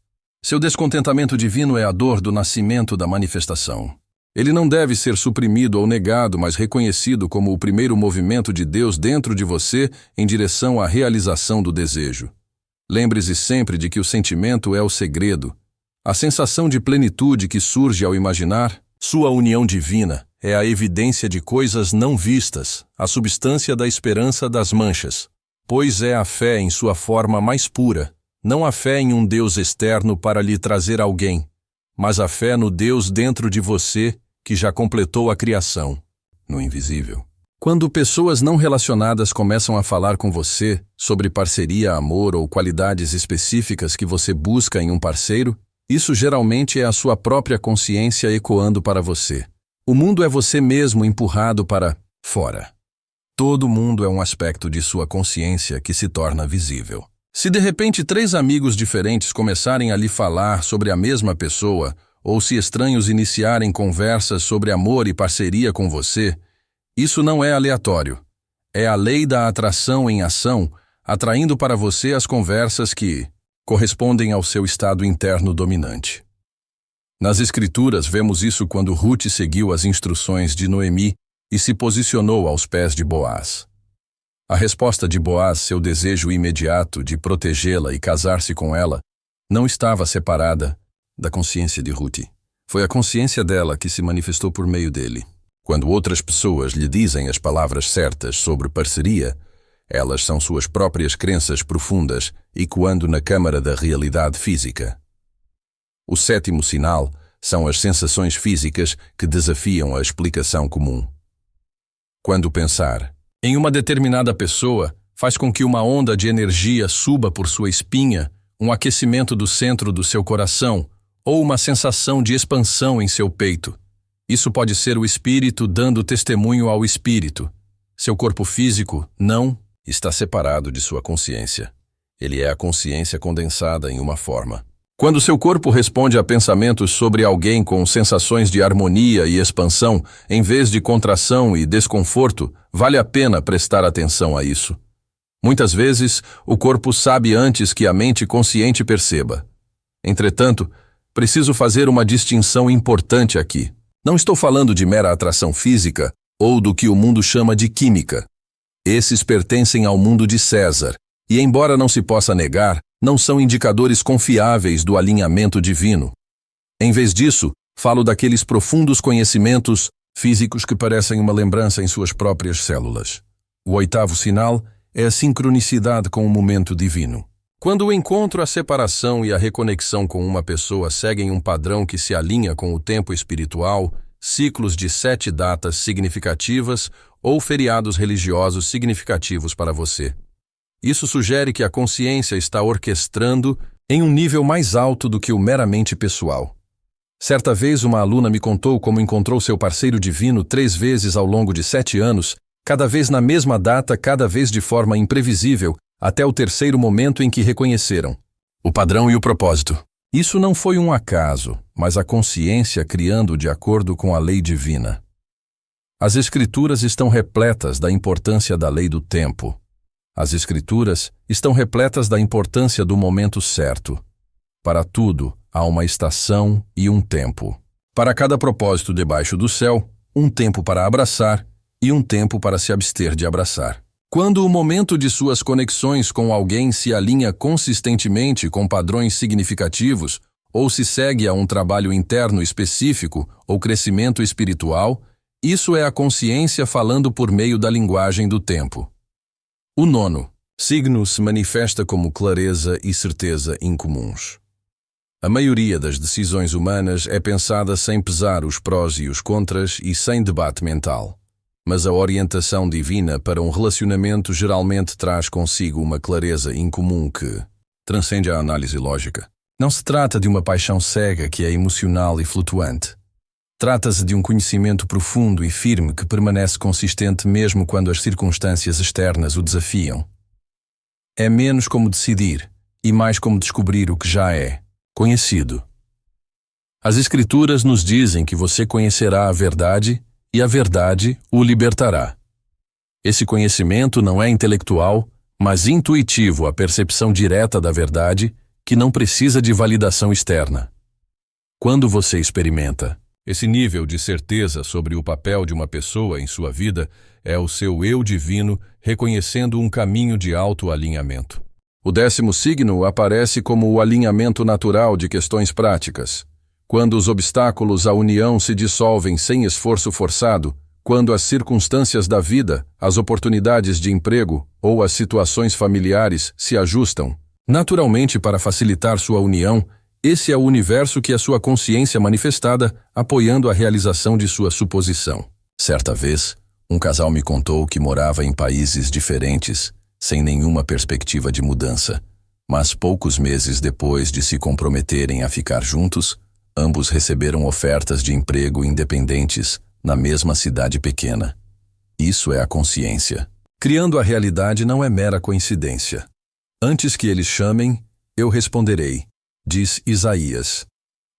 Seu descontentamento divino é a dor do nascimento da manifestação. Ele não deve ser suprimido ou negado, mas reconhecido como o primeiro movimento de Deus dentro de você em direção à realização do desejo. Lembre-se sempre de que o sentimento é o segredo. A sensação de plenitude que surge ao imaginar sua união divina é a evidência de coisas não vistas, a substância da esperança das manchas, pois é a fé em sua forma mais pura, não a fé em um Deus externo para lhe trazer alguém, mas a fé no Deus dentro de você que já completou a criação, no invisível. Quando pessoas não relacionadas começam a falar com você sobre parceria, amor ou qualidades específicas que você busca em um parceiro, isso geralmente é a sua própria consciência ecoando para você. O mundo é você mesmo empurrado para fora. Todo mundo é um aspecto de sua consciência que se torna visível. Se de repente 3 amigos diferentes começarem a lhe falar sobre a mesma pessoa, ou se estranhos iniciarem conversas sobre amor e parceria com você, isso não é aleatório. É a lei da atração em ação, atraindo para você as conversas que correspondem ao seu estado interno dominante. Nas Escrituras vemos isso quando Ruth seguiu as instruções de Noemi e se posicionou aos pés de Boaz. A resposta de Boaz, seu desejo imediato de protegê-la e casar-se com ela, não estava separada da consciência de Ruth. Foi a consciência dela que se manifestou por meio dele. Quando outras pessoas lhe dizem as palavras certas sobre parceria, elas são suas próprias crenças profundas ecoando na câmara da realidade física. O 7º sinal são as sensações físicas que desafiam a explicação comum. Quando pensar em uma determinada pessoa faz com que uma onda de energia suba por sua espinha, um aquecimento do centro do seu coração ou uma sensação de expansão em seu peito. Isso pode ser o espírito dando testemunho ao espírito. Seu corpo físico não está separado de sua consciência. Ele é a consciência condensada em uma forma. Quando seu corpo responde a pensamentos sobre alguém com sensações de harmonia e expansão, em vez de contração e desconforto, vale a pena prestar atenção a isso. Muitas vezes, o corpo sabe antes que a mente consciente perceba. Entretanto, preciso fazer uma distinção importante aqui. Não estou falando de mera atração física ou do que o mundo chama de química. Esses pertencem ao mundo de César, e embora não se possa negar, não são indicadores confiáveis do alinhamento divino. Em vez disso, falo daqueles profundos conhecimentos físicos que parecem uma lembrança em suas próprias células. O oitavo sinal é a sincronicidade com o momento divino. Quando o encontro, a separação e a reconexão com uma pessoa seguem um padrão que se alinha com o tempo espiritual, ciclos de 7 datas significativas ou feriados religiosos significativos para você. Isso sugere que a consciência está orquestrando em um nível mais alto do que o meramente pessoal. Certa vez uma aluna me contou como encontrou seu parceiro divino 3 vezes ao longo de 7 anos, cada vez na mesma data, cada vez de forma imprevisível, até o terceiro momento em que reconheceram o padrão e o propósito. Isso não foi um acaso, mas a consciência criando de acordo com a lei divina. As Escrituras estão repletas da importância da lei do tempo. As Escrituras estão repletas da importância do momento certo. Para tudo, há uma estação e um tempo. Para cada propósito debaixo do céu, um tempo para abraçar e um tempo para se abster de abraçar. Quando o momento de suas conexões com alguém se alinha consistentemente com padrões significativos, ou se segue a um trabalho interno específico ou crescimento espiritual, isso é a consciência falando por meio da linguagem do tempo. O 9 signo se manifesta como clareza e certeza incomuns. A maioria das decisões humanas é pensada sem pesar os prós e os contras e sem debate mental. Mas a orientação divina para um relacionamento geralmente traz consigo uma clareza incomum que transcende a análise lógica. Não se trata de uma paixão cega que é emocional e flutuante. Trata-se de um conhecimento profundo e firme que permanece consistente mesmo quando as circunstâncias externas o desafiam. É menos como decidir e mais como descobrir o que já é conhecido. As Escrituras nos dizem que você conhecerá a verdade e a verdade o libertará. Esse conhecimento não é intelectual, mas intuitivo, a percepção direta da verdade que não precisa de validação externa. Quando você experimenta esse nível de certeza sobre o papel de uma pessoa em sua vida, é o seu eu divino reconhecendo um caminho de autoalinhamento. O 10º signo aparece como o alinhamento natural de questões práticas. Quando os obstáculos à união se dissolvem sem esforço forçado, quando as circunstâncias da vida, as oportunidades de emprego ou as situações familiares se ajustam, naturalmente para facilitar sua união, esse é o universo que é sua consciência manifestada, apoiando a realização de sua suposição. Certa vez, um casal me contou que morava em países diferentes, sem nenhuma perspectiva de mudança, mas poucos meses depois de se comprometerem a ficar juntos, ambos receberam ofertas de emprego independentes na mesma cidade pequena. Isso é a consciência. Criando a realidade não é mera coincidência. Antes que eles chamem, eu responderei, diz Isaías.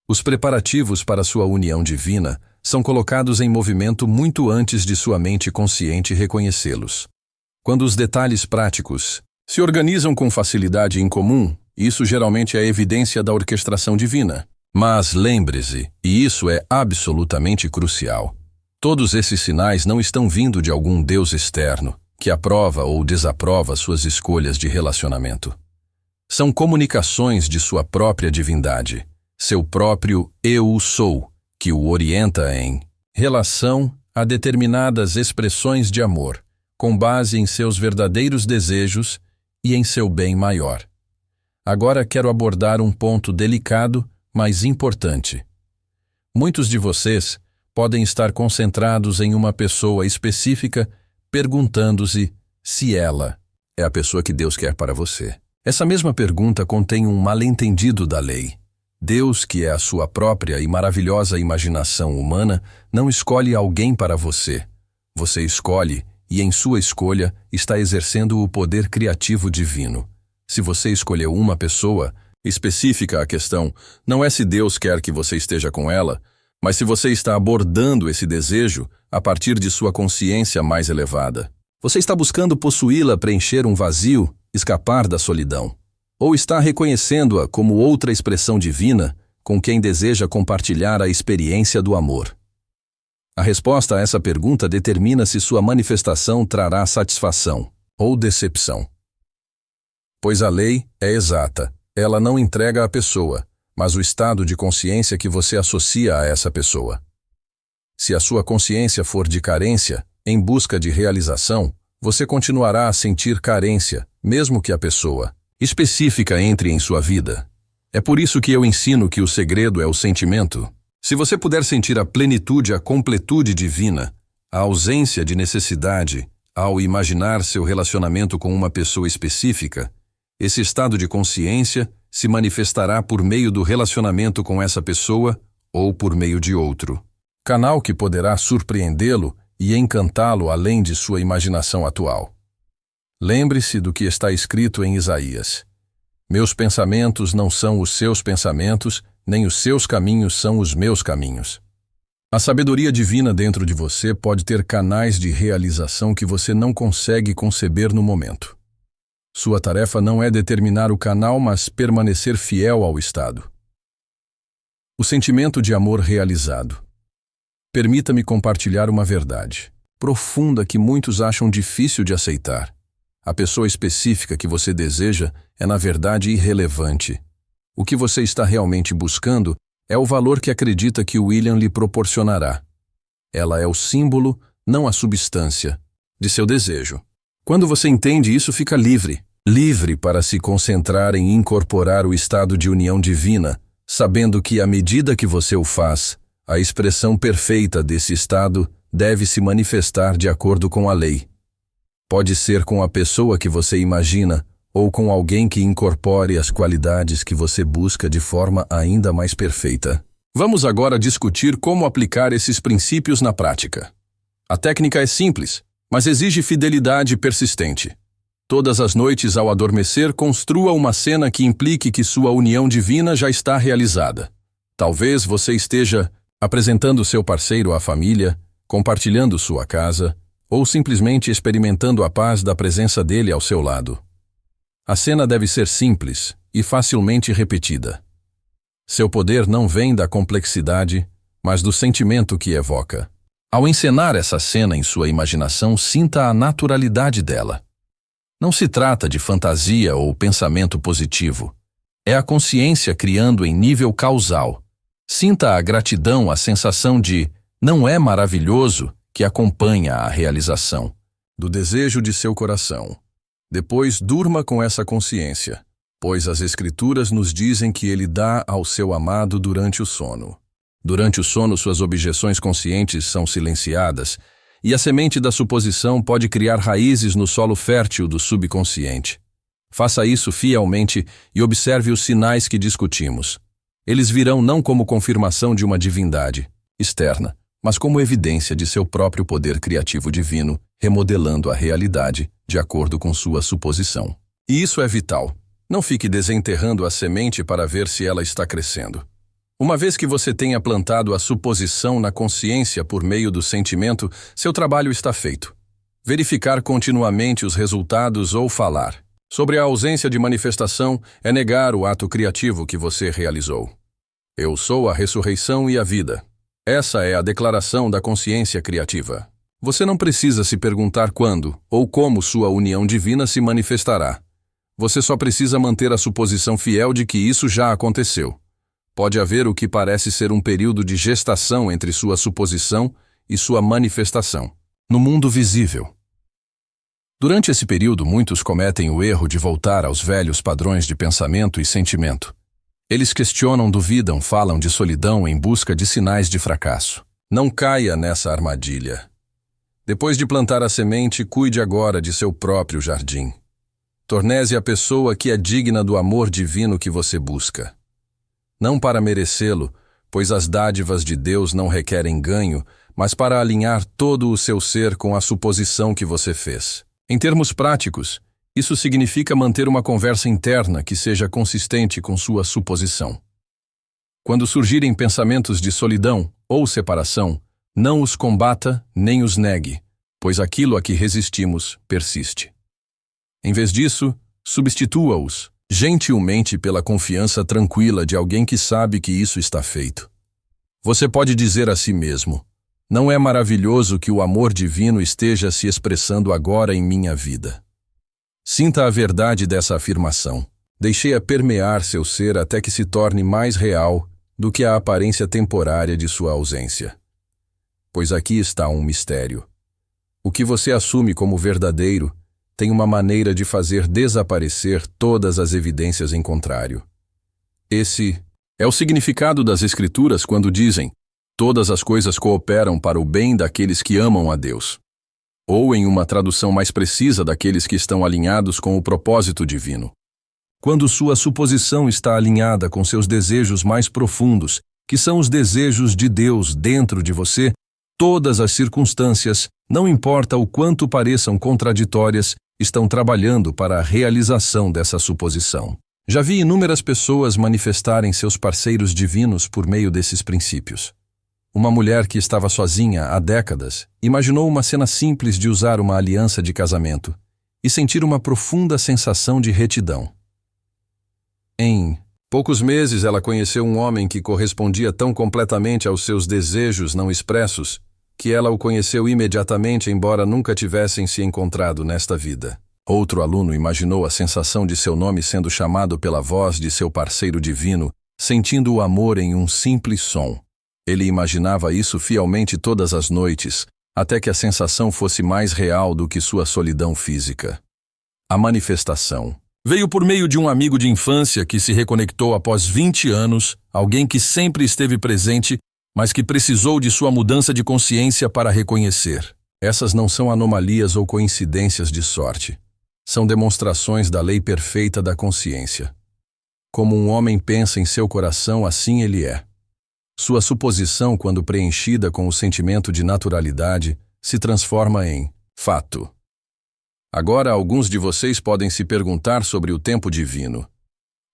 Os preparativos para sua união divina são colocados em movimento muito antes de sua mente consciente reconhecê-los. Quando os detalhes práticos se organizam com facilidade em comum, isso geralmente é evidência da orquestração divina. Mas lembre-se, e isso é absolutamente crucial, todos esses sinais não estão vindo de algum Deus externo que aprova ou desaprova suas escolhas de relacionamento. São comunicações de sua própria divindade, seu próprio Eu Sou, que o orienta em relação a determinadas expressões de amor, com base em seus verdadeiros desejos e em seu bem maior. Agora quero abordar um ponto delicado, mas importante. Muitos de vocês podem estar concentrados em uma pessoa específica, perguntando-se se ela é a pessoa que Deus quer para você. Essa mesma pergunta contém um mal-entendido da lei. Deus, que é a sua própria e maravilhosa imaginação humana, não escolhe alguém para você. Você escolhe e em sua escolha está exercendo o poder criativo divino. Se você escolheu uma pessoa, específica a questão não é se Deus quer que você esteja com ela, mas se você está abordando esse desejo a partir de sua consciência mais elevada. Você está buscando possuí-la, preencher um vazio, escapar da solidão. Ou está reconhecendo-a como outra expressão divina com quem deseja compartilhar a experiência do amor. A resposta a essa pergunta determina se sua manifestação trará satisfação ou decepção. Pois a lei é exata, ela não entrega a pessoa, mas o estado de consciência que você associa a essa pessoa. Se a sua consciência for de carência, em busca de realização, você continuará a sentir carência, mesmo que a pessoa específica entre em sua vida. É por isso que eu ensino que o segredo é o sentimento. Se você puder sentir a plenitude, a completude divina, a ausência de necessidade, ao imaginar seu relacionamento com uma pessoa específica, esse estado de consciência se manifestará por meio do relacionamento com essa pessoa ou por meio de outro. Canal que poderá surpreendê-lo e encantá-lo além de sua imaginação atual. Lembre-se do que está escrito em Isaías. Meus pensamentos não são os seus pensamentos, nem os seus caminhos são os meus caminhos. A sabedoria divina dentro de você pode ter canais de realização que você não consegue conceber no momento. Sua tarefa não é determinar o canal, mas permanecer fiel ao estado. O sentimento de amor realizado. Permita-me compartilhar uma verdade profunda que muitos acham difícil de aceitar. A pessoa específica que você deseja é, na verdade, irrelevante. O que você está realmente buscando é o valor que acredita que William lhe proporcionará. Ela é o símbolo, não a substância, de seu desejo. Quando você entende isso, fica livre. Livre para se concentrar em incorporar o estado de união divina, sabendo que, à medida que você o faz, a expressão perfeita desse estado deve se manifestar de acordo com a lei. Pode ser com a pessoa que você imagina, ou com alguém que incorpore as qualidades que você busca de forma ainda mais perfeita. Vamos agora discutir como aplicar esses princípios na prática. A técnica é simples, mas exige fidelidade persistente. Todas as noites ao adormecer, construa uma cena que implique que sua união divina já está realizada. Talvez você esteja apresentando seu parceiro à família, compartilhando sua casa, ou simplesmente experimentando a paz da presença dele ao seu lado. A cena deve ser simples e facilmente repetida. Seu poder não vem da complexidade, mas do sentimento que evoca. Ao encenar essa cena em sua imaginação, sinta a naturalidade dela. Não se trata de fantasia ou pensamento positivo. É a consciência criando em nível causal. Sinta a gratidão, a sensação de "não é maravilhoso" que acompanha a realização do desejo de seu coração. Depois, durma com essa consciência, pois as Escrituras nos dizem que ele dá ao seu amado durante o sono. Durante o sono, suas objeções conscientes são silenciadas, e a semente da suposição pode criar raízes no solo fértil do subconsciente. Faça isso fielmente e observe os sinais que discutimos. Eles virão não como confirmação de uma divindade externa, mas como evidência de seu próprio poder criativo divino, remodelando a realidade de acordo com sua suposição. E isso é vital. Não fique desenterrando a semente para ver se ela está crescendo. Uma vez que você tenha plantado a suposição na consciência por meio do sentimento, seu trabalho está feito. Verificar continuamente os resultados ou falar sobre a ausência de manifestação é negar o ato criativo que você realizou. Eu sou a ressurreição e a vida. Essa é a declaração da consciência criativa. Você não precisa se perguntar quando ou como sua união divina se manifestará. Você só precisa manter a suposição fiel de que isso já aconteceu. Pode haver o que parece ser um período de gestação entre sua suposição e sua manifestação, no mundo visível. Durante esse período, muitos cometem o erro de voltar aos velhos padrões de pensamento e sentimento. Eles questionam, duvidam, falam de solidão em busca de sinais de fracasso. Não caia nessa armadilha. Depois de plantar a semente, cuide agora de seu próprio jardim. Torne-se a pessoa que é digna do amor divino que você busca. Não para merecê-lo, pois as dádivas de Deus não requerem ganho, mas para alinhar todo o seu ser com a suposição que você fez. Em termos práticos, isso significa manter uma conversa interna que seja consistente com sua suposição. Quando surgirem pensamentos de solidão ou separação, não os combata nem os negue, pois aquilo a que resistimos persiste. Em vez disso, substitua-os gentilmente pela confiança tranquila de alguém que sabe que isso está feito. Você pode dizer a si mesmo: não é maravilhoso que o amor divino esteja se expressando agora em minha vida? Sinta a verdade dessa afirmação. Deixei-a permear seu ser até que se torne mais real do que a aparência temporária de sua ausência. Pois aqui está um mistério. O que você assume como verdadeiro tem uma maneira de fazer desaparecer todas as evidências em contrário. Esse é o significado das Escrituras quando dizem: todas as coisas cooperam para o bem daqueles que amam a Deus. Ou, em uma tradução mais precisa, daqueles que estão alinhados com o propósito divino. Quando sua suposição está alinhada com seus desejos mais profundos, que são os desejos de Deus dentro de você, todas as circunstâncias, não importa o quanto pareçam contraditórias, estão trabalhando para a realização dessa suposição. Já vi inúmeras pessoas manifestarem seus parceiros divinos por meio desses princípios. Uma mulher que estava sozinha há décadas imaginou uma cena simples de usar uma aliança de casamento e sentir uma profunda sensação de retidão. Em poucos meses, ela conheceu um homem que correspondia tão completamente aos seus desejos não expressos que ela o conheceu imediatamente, embora nunca tivessem se encontrado nesta vida. Outro aluno imaginou a sensação de seu nome sendo chamado pela voz de seu parceiro divino, sentindo o amor em um simples som. Ele imaginava isso fielmente todas as noites, até que a sensação fosse mais real do que sua solidão física. A manifestação veio por meio de um amigo de infância que se reconectou após 20 anos, alguém que sempre esteve presente, mas que precisou de sua mudança de consciência para reconhecer. Essas não são anomalias ou coincidências de sorte. São demonstrações da lei perfeita da consciência. Como um homem pensa em seu coração, assim ele é. Sua suposição, quando preenchida com o sentimento de naturalidade, se transforma em fato. Agora, alguns de vocês podem se perguntar sobre o tempo divino.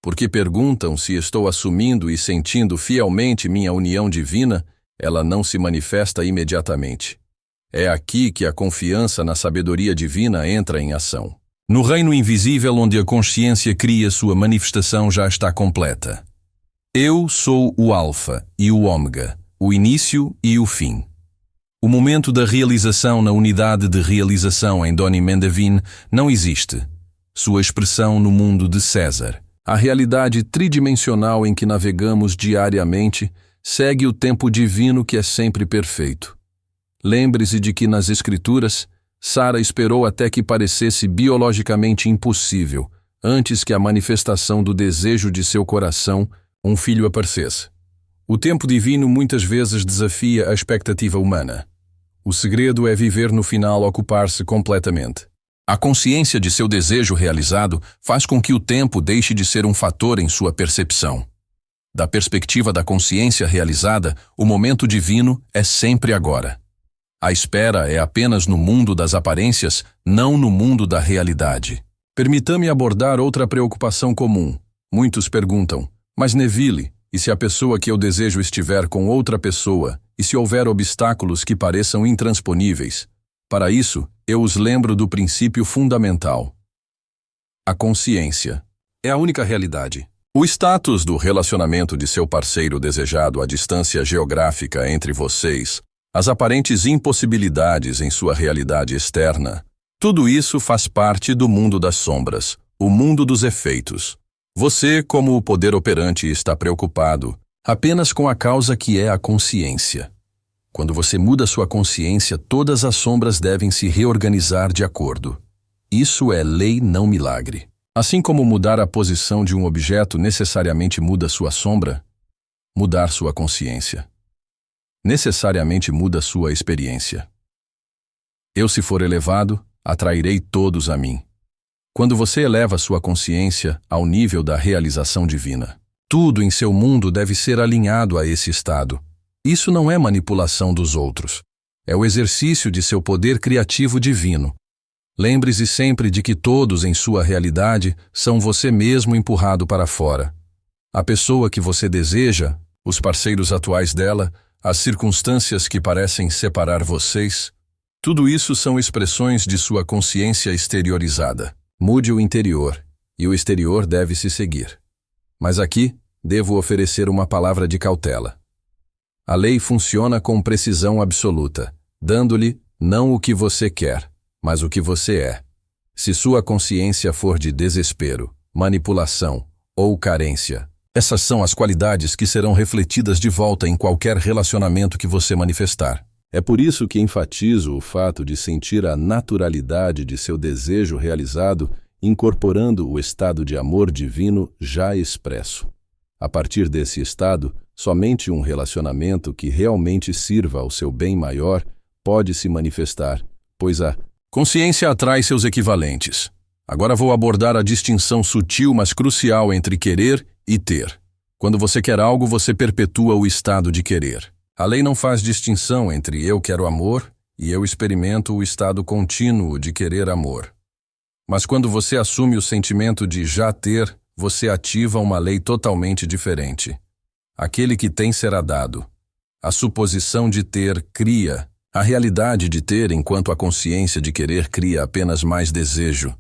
Porque perguntam se estou assumindo e sentindo fielmente minha união divina, ela não se manifesta imediatamente. É aqui que a confiança na sabedoria divina entra em ação. No reino invisível onde a consciência cria sua manifestação já está completa. Eu sou o Alfa e o Ômega, o início e o fim. O momento da realização na unidade de realização em Doni Mendavin não existe. Sua expressão no mundo de César, a realidade tridimensional em que navegamos diariamente, segue o tempo divino que é sempre perfeito. Lembre-se de que nas Escrituras, Sara esperou até que parecesse biologicamente impossível, antes que a manifestação do desejo de seu coração, um filho aparecesse. O tempo divino muitas vezes desafia a expectativa humana. O segredo é viver no final ocupar-se completamente. A consciência de seu desejo realizado faz com que o tempo deixe de ser um fator em sua percepção. Da perspectiva da consciência realizada, o momento divino é sempre agora. A espera é apenas no mundo das aparências, não no mundo da realidade. Permita-me abordar outra preocupação comum. Muitos perguntam: mas Neville, e se a pessoa que eu desejo estiver com outra pessoa, e se houver obstáculos que pareçam intransponíveis? Para isso, eu os lembro do princípio fundamental. A consciência é a única realidade. O status do relacionamento de seu parceiro desejado à distância geográfica entre vocês, as aparentes impossibilidades em sua realidade externa, tudo isso faz parte do mundo das sombras, o mundo dos efeitos. Você, como o poder operante, está preocupado apenas com a causa que é a consciência. Quando você muda sua consciência, todas as sombras devem se reorganizar de acordo. Isso é lei, não milagre. Assim como mudar a posição de um objeto necessariamente muda sua sombra, mudar sua consciência necessariamente muda sua experiência. Eu, se for elevado, atrairei todos a mim. Quando você eleva sua consciência ao nível da realização divina, tudo em seu mundo deve ser alinhado a esse estado. Isso não é manipulação dos outros. É o exercício de seu poder criativo divino. Lembre-se sempre de que todos em sua realidade são você mesmo empurrado para fora. A pessoa que você deseja, os parceiros atuais dela, as circunstâncias que parecem separar vocês, tudo isso são expressões de sua consciência exteriorizada. Mude o interior, e o exterior deve se seguir. Mas aqui, devo oferecer uma palavra de cautela. A lei funciona com precisão absoluta, dando-lhe não o que você quer, mas o que você é. Se sua consciência for de desespero, manipulação ou carência, essas são as qualidades que serão refletidas de volta em qualquer relacionamento que você manifestar. É por isso que enfatizo o fato de sentir a naturalidade de seu desejo realizado, incorporando o estado de amor divino já expresso. A partir desse estado, somente um relacionamento que realmente sirva ao seu bem maior pode se manifestar, pois a consciência atrai seus equivalentes. Agora vou abordar a distinção sutil, mas crucial entre querer e ter. Quando você quer algo, você perpetua o estado de querer. A lei não faz distinção entre eu quero amor e eu experimento o estado contínuo de querer amor. Mas quando você assume o sentimento de já ter, você ativa uma lei totalmente diferente. Aquele que tem será dado. A suposição de ter cria. A realidade de ter, enquanto a consciência de querer cria apenas mais desejo.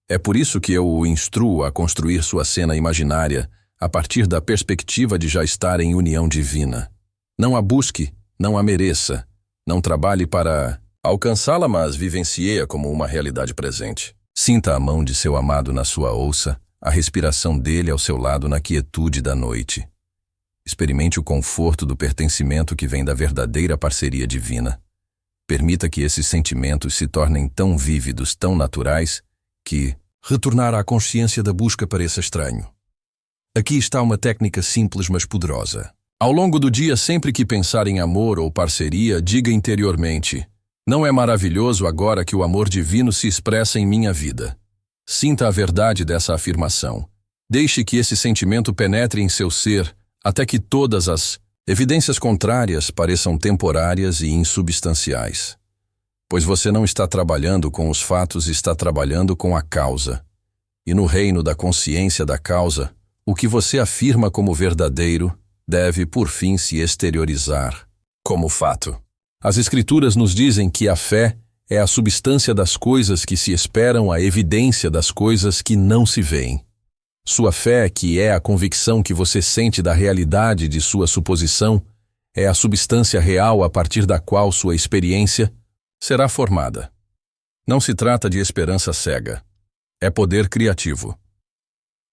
É por isso que eu o instruo a construir sua cena imaginária a partir da perspectiva de já estar em união divina. Não a busque, não a mereça. Não trabalhe para alcançá-la, mas vivencie-a como uma realidade presente. Sinta a mão de seu amado na sua ouça, a respiração dele ao seu lado na quietude da noite. Experimente o conforto do pertencimento que vem da verdadeira parceria divina. Permita que esses sentimentos se tornem tão vívidos, tão naturais, que retornar à consciência da busca pareça estranho. Aqui está uma técnica simples, mas poderosa. Ao longo do dia, sempre que pensar em amor ou parceria, diga interiormente: não é maravilhoso agora que o amor divino se expressa em minha vida? Sinta a verdade dessa afirmação. Deixe que esse sentimento penetre em seu ser, até que todas as evidências contrárias pareçam temporárias e insubstanciais. Pois você não está trabalhando com os fatos, está trabalhando com a causa. E no reino da consciência da causa, o que você afirma como verdadeiro deve, por fim, se exteriorizar como fato. As Escrituras nos dizem que a fé é a substância das coisas que se esperam, a evidência das coisas que não se veem. Sua fé, que é a convicção que você sente da realidade de sua suposição, é a substância real a partir da qual sua experiência será formada. Não se trata de esperança cega. É poder criativo.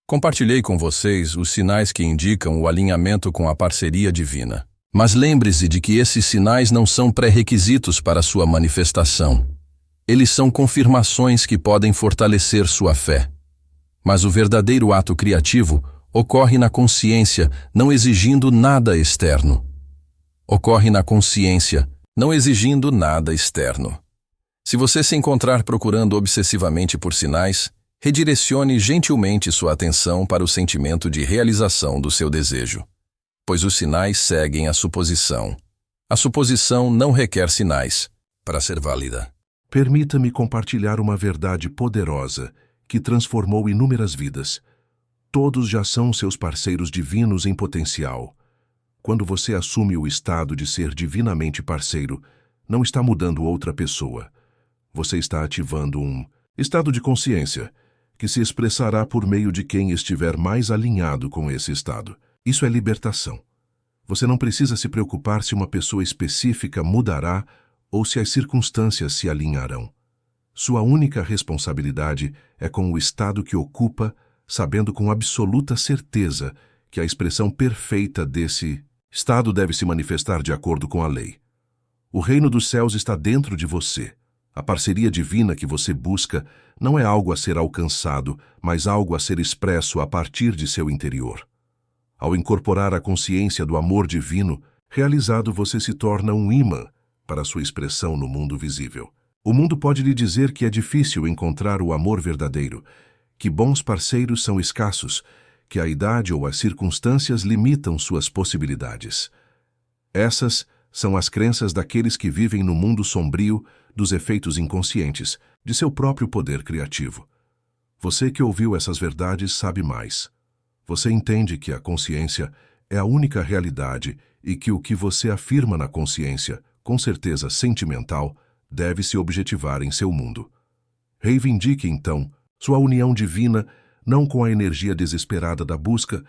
Compartilhei com vocês os sinais que indicam o alinhamento com a parceria divina. Mas lembre-se de que esses sinais não são pré-requisitos para sua manifestação. Eles são confirmações que podem fortalecer sua fé. Mas o verdadeiro ato criativo ocorre na consciência, não exigindo nada externo. Ocorre na consciência, não exigindo nada externo. Se você se encontrar procurando obsessivamente por sinais, redirecione gentilmente sua atenção para o sentimento de realização do seu desejo, pois os sinais seguem a suposição. A suposição não requer sinais para ser válida. Permita-me compartilhar uma verdade poderosa que transformou inúmeras vidas. Todos já são seus parceiros divinos em potencial. Quando você assume o estado de ser divinamente parceiro, não está mudando outra pessoa. Você está ativando um estado de consciência que se expressará por meio de quem estiver mais alinhado com esse estado. Isso é libertação. Você não precisa se preocupar se uma pessoa específica mudará ou se as circunstâncias se alinharão. Sua única responsabilidade é com o estado que ocupa, sabendo com absoluta certeza que a expressão perfeita desse estado deve se manifestar de acordo com a lei. O reino dos céus está dentro de você. A parceria divina que você busca não é algo a ser alcançado, mas algo a ser expresso a partir de seu interior. Ao incorporar a consciência do amor divino, realizado, você se torna um ímã para sua expressão no mundo visível. O mundo pode lhe dizer que é difícil encontrar o amor verdadeiro, que bons parceiros são escassos, que a idade ou as circunstâncias limitam suas possibilidades. Essas são as crenças daqueles que vivem no mundo sombrio dos efeitos inconscientes de seu próprio poder criativo. Você que ouviu essas verdades sabe mais. Você entende que a consciência é a única realidade e que o que você afirma na consciência, com certeza sentimental, deve se objetivar em seu mundo. Reivindique, então, sua união divina não com a energia desesperada da busca,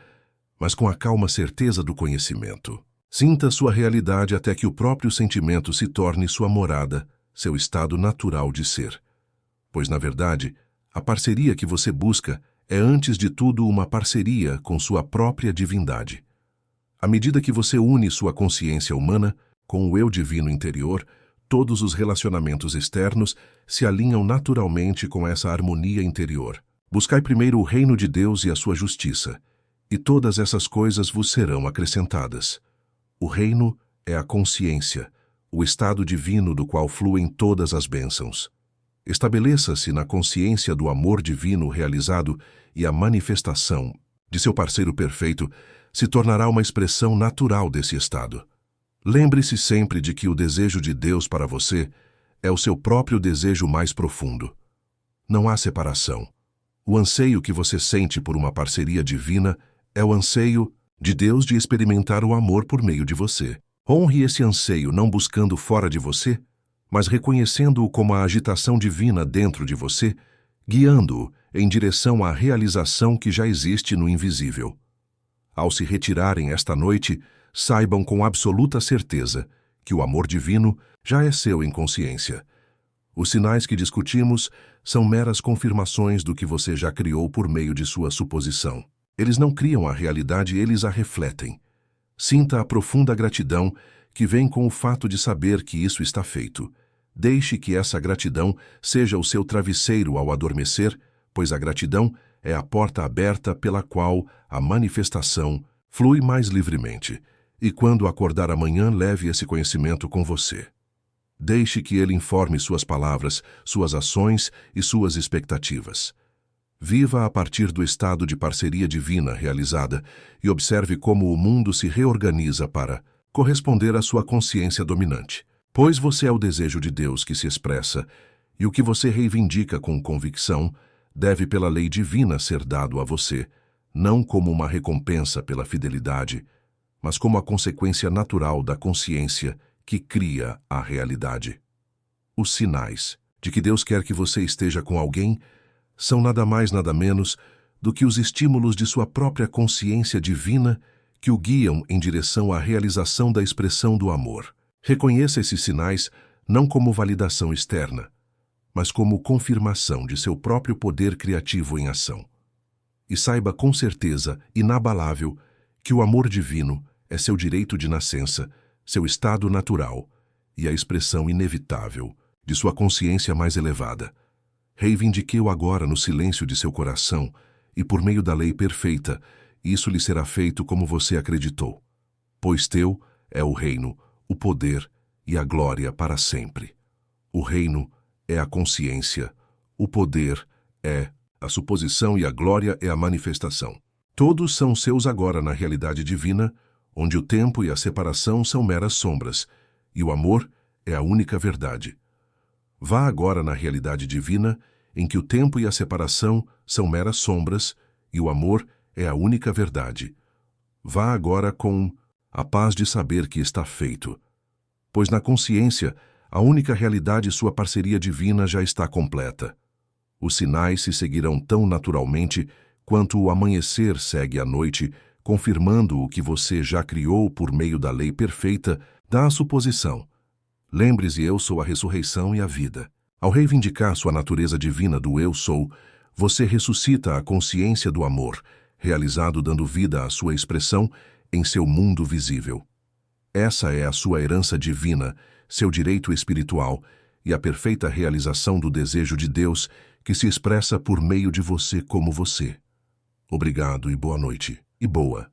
mas com a calma certeza do conhecimento. Sinta sua realidade até que o próprio sentimento se torne sua morada, seu estado natural de ser. Pois, na verdade, a parceria que você busca é antes de tudo uma parceria com sua própria divindade. À medida que você une sua consciência humana com o eu divino interior, todos os relacionamentos externos se alinham naturalmente com essa harmonia interior. Buscai primeiro o reino de Deus e a sua justiça, e todas essas coisas vos serão acrescentadas. O reino é a consciência, o estado divino do qual fluem todas as bênçãos. Estabeleça-se na consciência do amor divino realizado e a manifestação de seu parceiro perfeito se tornará uma expressão natural desse estado. Lembre-se sempre de que o desejo de Deus para você é o seu próprio desejo mais profundo. Não há separação. O anseio que você sente por uma parceria divina é o anseio de Deus de experimentar o amor por meio de você. Honre esse anseio não buscando fora de você, mas reconhecendo-o como a agitação divina dentro de você, guiando-o em direção à realização que já existe no invisível. Ao se retirarem esta noite, saibam com absoluta certeza que o amor divino já é seu em consciência. Os sinais que discutimos são meras confirmações do que você já criou por meio de sua suposição. Eles não criam a realidade, eles a refletem. Sinta a profunda gratidão que vem com o fato de saber que isso está feito. Deixe que essa gratidão seja o seu travesseiro ao adormecer, pois a gratidão é a porta aberta pela qual a manifestação flui mais livremente. E quando acordar amanhã, leve esse conhecimento com você. Deixe que ele informe suas palavras, suas ações e suas expectativas. Viva a partir do estado de parceria divina realizada e observe como o mundo se reorganiza para corresponder à sua consciência dominante. Pois você é o desejo de Deus que se expressa, e o que você reivindica com convicção deve pela lei divina ser dado a você, não como uma recompensa pela fidelidade, mas como a consequência natural da consciência que cria a realidade. Os sinais de que Deus quer que você esteja com alguém são nada mais nada menos do que os estímulos de sua própria consciência divina que o guiam em direção à realização da expressão do amor. Reconheça esses sinais não como validação externa, mas como confirmação de seu próprio poder criativo em ação. E saiba com certeza inabalável que o amor divino é seu direito de nascença, seu estado natural e a expressão inevitável de sua consciência mais elevada. Reivindique-o agora no silêncio de seu coração e por meio da lei perfeita, isso lhe será feito como você acreditou. Pois teu é o reino, o poder e a glória para sempre. O reino é a consciência, o poder é a suposição e a glória é a manifestação. Todos são seus agora na realidade divina, onde o tempo e a separação são meras sombras, e o amor é a única verdade. Vá agora na realidade divina, em que o tempo e a separação são meras sombras, e o amor é a única verdade. Vá agora com a paz de saber que está feito, pois na consciência, a única realidade sua parceria divina já está completa. Os sinais se seguirão tão naturalmente quanto o amanhecer segue a noite, confirmando o que você já criou por meio da lei perfeita da suposição. Lembre-se, eu sou a ressurreição e a vida. Ao reivindicar sua natureza divina do eu sou, você ressuscita a consciência do amor, realizado dando vida à sua expressão em seu mundo visível. Essa é a sua herança divina, seu direito espiritual e a perfeita realização do desejo de Deus que se expressa por meio de você como você. Obrigado e boa noite. E boa.